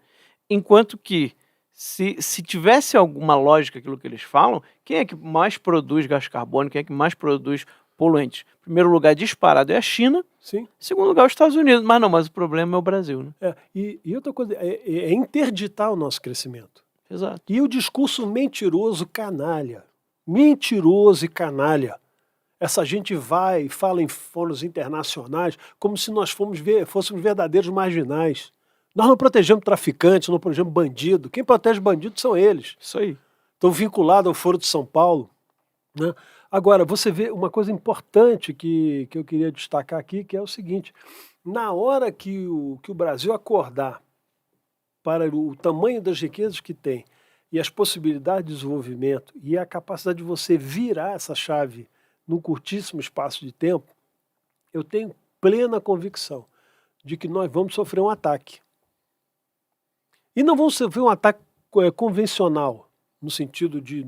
enquanto que se tivesse alguma lógica aquilo que eles falam, quem é que mais produz gás carbônico, quem é que mais produz poluentes? Em primeiro lugar, disparado é a China. Sim. Em segundo lugar, os Estados Unidos. Mas o problema é o Brasil, né? E outra coisa, é interditar o nosso crescimento. Exato. E o discurso mentiroso mentiroso e canalha. Essa gente vai e fala em fóruns internacionais como se nós fôssemos verdadeiros marginais. Nós não protegemos traficantes, não protegemos bandido. Quem protege bandido são eles. Isso aí. Estão vinculados ao Foro de São Paulo, né? Agora, você vê uma coisa importante que eu queria destacar aqui, que é o seguinte: na hora que o Brasil acordar para o tamanho das riquezas que tem e as possibilidades de desenvolvimento e a capacidade de você virar essa chave num curtíssimo espaço de tempo, eu tenho plena convicção de que nós vamos sofrer um ataque. E não vamos sofrer um ataque convencional, no sentido de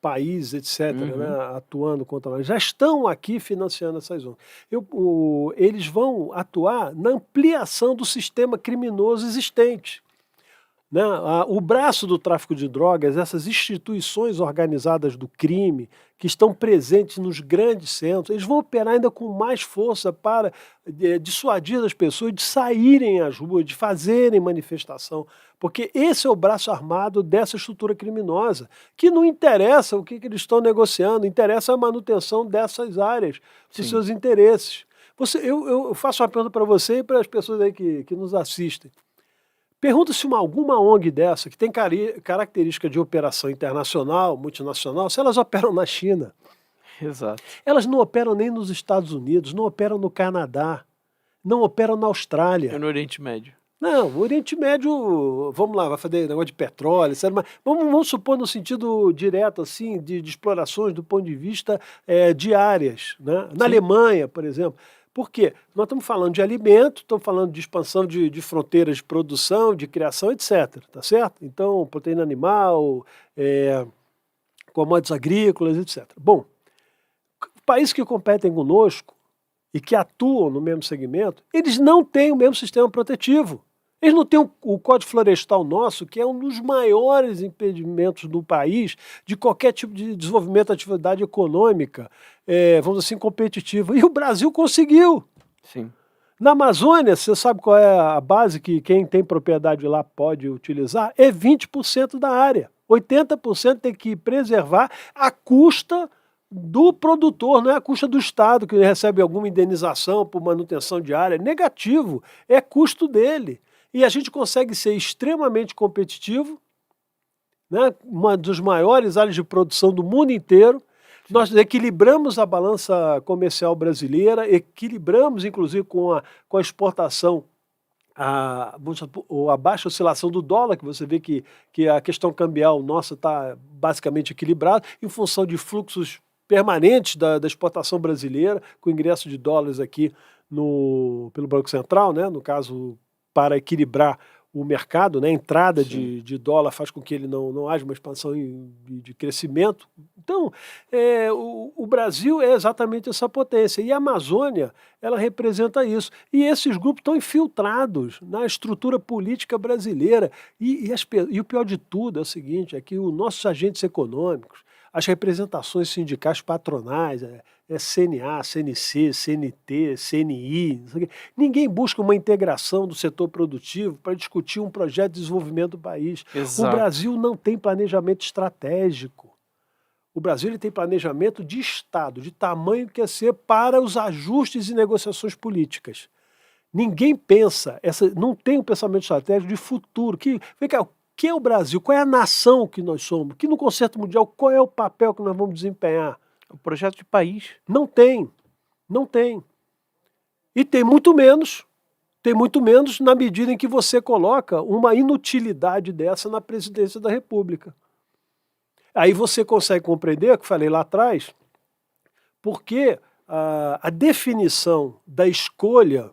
país, etc., né, atuando contra nós. Já estão aqui financiando essas ONGs. Eles vão atuar na ampliação do sistema criminoso existente. Né? O braço do tráfico de drogas, essas instituições organizadas do crime, que estão presentes nos grandes centros, eles vão operar ainda com mais força para dissuadir as pessoas de saírem às ruas, de fazerem manifestação, porque esse é o braço armado dessa estrutura criminosa, que não interessa o que eles estão negociando, interessa a manutenção dessas áreas, dos seus interesses. Eu faço uma pergunta para você e para as pessoas aí que nos assistem. Pergunta se alguma ONG dessa, que tem característica de operação internacional, multinacional, se elas operam na China. Exato. Elas não operam nem nos Estados Unidos, não operam no Canadá, não operam na Austrália. E no Oriente Médio. Não, o Oriente Médio, vamos lá, vai fazer negócio de petróleo, etc. Mas vamos supor no sentido direto, assim, de explorações do ponto de vista de áreas. Né? Na Alemanha, por exemplo. Por quê? Nós estamos falando de alimento, estamos falando de expansão de fronteiras de produção, de criação, etc. Tá certo? Então, proteína animal, commodities agrícolas, etc. Bom, países que competem conosco e que atuam no mesmo segmento, eles não têm o mesmo sistema protetivo. Eles não têm o Código Florestal nosso, que é um dos maiores impedimentos do país de qualquer tipo de desenvolvimento de atividade econômica, vamos dizer assim, competitiva. E o Brasil conseguiu. Sim. Na Amazônia, você sabe qual é a base que quem tem propriedade lá pode utilizar? É 20% da área. 80% tem que preservar à custa do produtor, não é à custa do Estado, que recebe alguma indenização por manutenção de área. Negativo, é custo dele. E a gente consegue ser extremamente competitivo, né? Uma dos maiores áreas de produção do mundo inteiro. Nós equilibramos a balança comercial brasileira, equilibramos inclusive com a exportação, a baixa oscilação do dólar, que você vê que a questão cambial nossa está basicamente equilibrada, em função de fluxos permanentes da exportação brasileira, com ingresso de dólares aqui pelo Banco Central, né? No caso, para equilibrar o mercado, né? A entrada de dólar faz com que ele não haja uma expansão de crescimento. Então, o Brasil é exatamente essa potência. E a Amazônia, ela representa isso. E esses grupos estão infiltrados na estrutura política brasileira. E o pior de tudo é o seguinte, é que os nossos agentes econômicos, as representações sindicais patronais, CNA, CNC, CNT, CNI, não sei o quê, ninguém busca uma integração do setor produtivo para discutir um projeto de desenvolvimento do país. O Exato. Brasil não tem planejamento estratégico. O Brasil ele tem planejamento de Estado, de tamanho que quer ser para os ajustes e negociações políticas. Ninguém pensa, não tem um pensamento estratégico de futuro. Vem cá, o que é o Brasil? Qual é a nação que nós somos? Que no concerto mundial, qual é o papel que nós vamos desempenhar? O projeto de país. Não tem, não tem. E tem muito menos na medida em que você coloca uma inutilidade dessa na presidência da República. Aí você consegue compreender, que eu falei lá atrás, porque a definição da escolha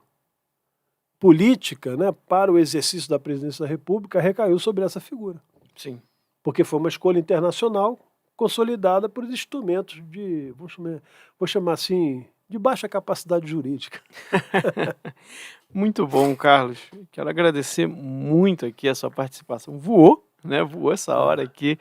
política, né, para o exercício da presidência da República recaiu sobre essa figura. Sim. Porque foi uma escolha internacional consolidada por instrumentos vou chamar assim, de baixa capacidade jurídica. Muito bom, Carlos. Quero agradecer muito aqui a sua participação. Voou, né? Voou essa hora aqui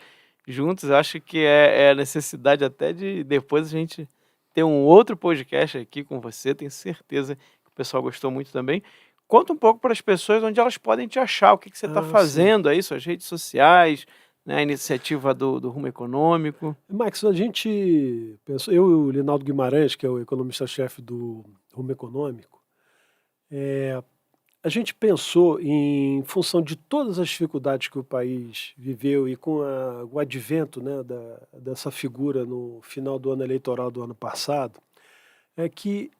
juntos. Acho que é a necessidade até de depois a gente ter um outro podcast aqui com você. Tenho certeza que o pessoal gostou muito também. Conta um pouco para as pessoas onde elas podem te achar, o que você está fazendo aí, suas redes sociais, né, a iniciativa do Rumo Econômico. Max, a gente pensou, eu e o Linaldo Guimarães, que é o economista-chefe do Rumo Econômico, a gente pensou, em função de todas as dificuldades que o país viveu e com o advento, né, dessa figura no final do ano eleitoral do ano passado, que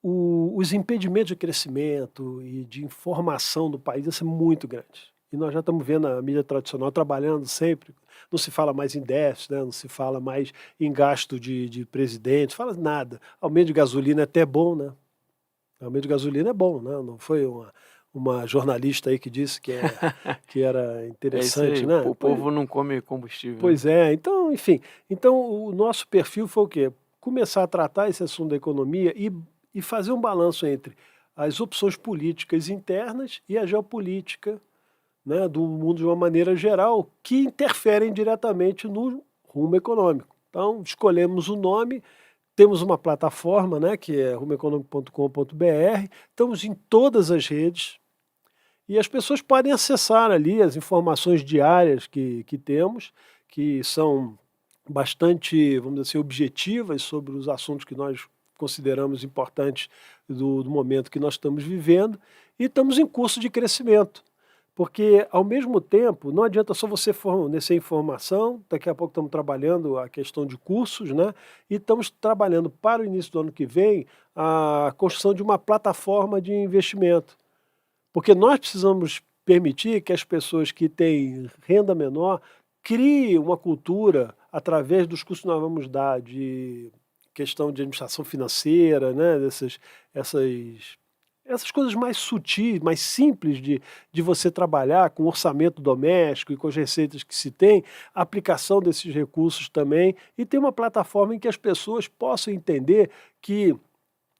os impedimentos de crescimento e de informação do país são muito grandes. E nós já estamos vendo a mídia tradicional trabalhando sempre, não se fala mais em déficit, né? Não se fala mais em gasto de presidente, fala nada. Aumento de gasolina é até bom, né? Aumento de gasolina é bom, né? Não foi uma jornalista aí que disse que era interessante, aí, né? O povo não come combustível. Pois é, então, enfim. Então, o nosso perfil foi o quê? Começar a tratar esse assunto da economia e fazer um balanço entre as opções políticas internas e a geopolítica, né, do mundo de uma maneira geral, que interferem diretamente no rumo econômico. Então, escolhemos o nome, temos uma plataforma, né, que é rumoeconômico.com.br, estamos em todas as redes e as pessoas podem acessar ali as informações diárias que temos, que são bastante, vamos dizer assim, objetivas sobre os assuntos que nós consideramos importantes do momento que nós estamos vivendo, e estamos em curso de crescimento. Porque, ao mesmo tempo, não adianta só você fornecer informação, daqui a pouco estamos trabalhando a questão de cursos, né? E estamos trabalhando para o início do ano que vem a construção de uma plataforma de investimento. Porque nós precisamos permitir que as pessoas que têm renda menor criem uma cultura através dos cursos que nós vamos dar de questão de administração financeira, né? Essas coisas mais sutis, mais simples de você trabalhar com orçamento doméstico e com as receitas que se tem, a aplicação desses recursos também, e ter uma plataforma em que as pessoas possam entender que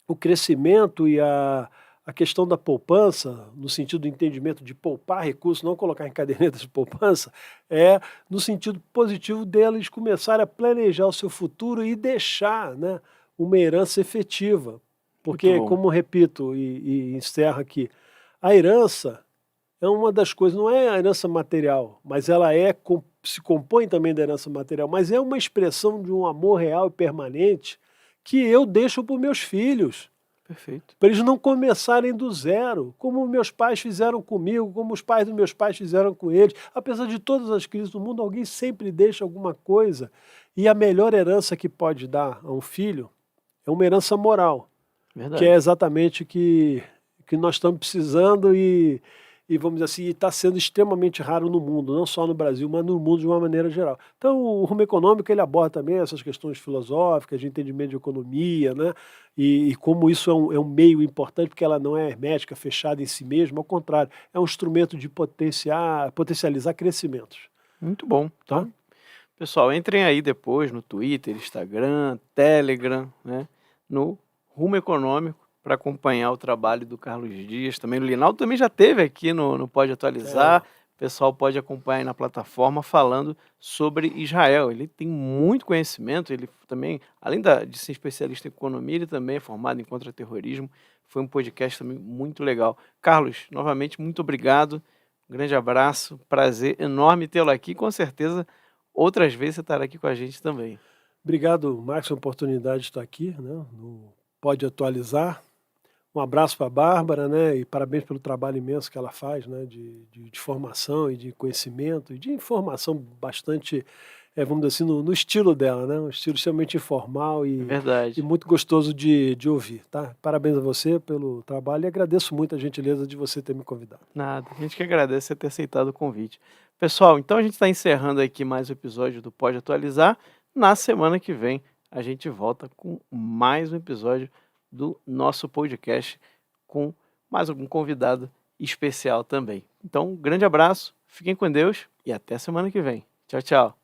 o crescimento e a questão da poupança, no sentido do entendimento de poupar recursos, não colocar em cadernetas de poupança, é no sentido positivo deles começarem a planejar o seu futuro e deixar, né, uma herança efetiva Porque, bom. como repito e encerro aqui, a herança é uma das coisas, não é a herança material, mas ela se compõe também da herança material, mas é uma expressão de um amor real e permanente que eu deixo para os meus filhos, Perfeito. para eles não começarem do zero, como meus pais fizeram comigo, como os pais dos meus pais fizeram com eles. Apesar de todas as crises do mundo, alguém sempre deixa alguma coisa. E a melhor herança que pode dar a um filho é uma herança moral, que é Verdade. exatamente o que nós estamos precisando e vamos dizer assim, está sendo extremamente raro no mundo, não só no Brasil, mas no mundo de uma maneira geral. Então, o rumo econômico ele aborda também essas questões filosóficas, de entendimento de economia, né? E como isso é um meio importante, porque ela não é hermética, fechada em si mesma, ao contrário, é um instrumento de potencializar crescimentos, Muito bom. tá? Então, pessoal, entrem aí depois no Twitter, Instagram, Telegram, né, no Rumo Econômico, para acompanhar o trabalho do Carlos Dias. Também o Linaldo também já teve aqui no Pode É, Atualizar. O pessoal pode acompanhar aí na plataforma falando sobre Israel. Ele tem muito conhecimento, ele também, além de ser especialista em economia, ele também é formado em contra-terrorismo. Foi um podcast também muito legal. Carlos, novamente, muito obrigado. Um grande abraço, prazer enorme tê-lo aqui. Com certeza outras vezes você estará aqui com a gente também. obrigado, Marcos, pela oportunidade de estar aqui, né, no Pode Atualizar. Um abraço para a Bárbara, né, e parabéns pelo trabalho imenso que ela faz, né, de formação e de conhecimento e de informação bastante, vamos dizer assim, no estilo dela, né, um estilo extremamente informal É e verdade. muito gostoso de ouvir, tá? Parabéns a você pelo trabalho e agradeço muito a gentileza de você ter me convidado. Nada. A gente que agradece você ter aceitado o convite. Pessoal, então a gente está encerrando aqui mais um episódio do Pode Atualizar. Na semana que vem a gente volta com mais um episódio do nosso podcast com mais algum convidado especial também. Então, um grande abraço, fiquem com Deus e até semana que vem. Tchau, tchau.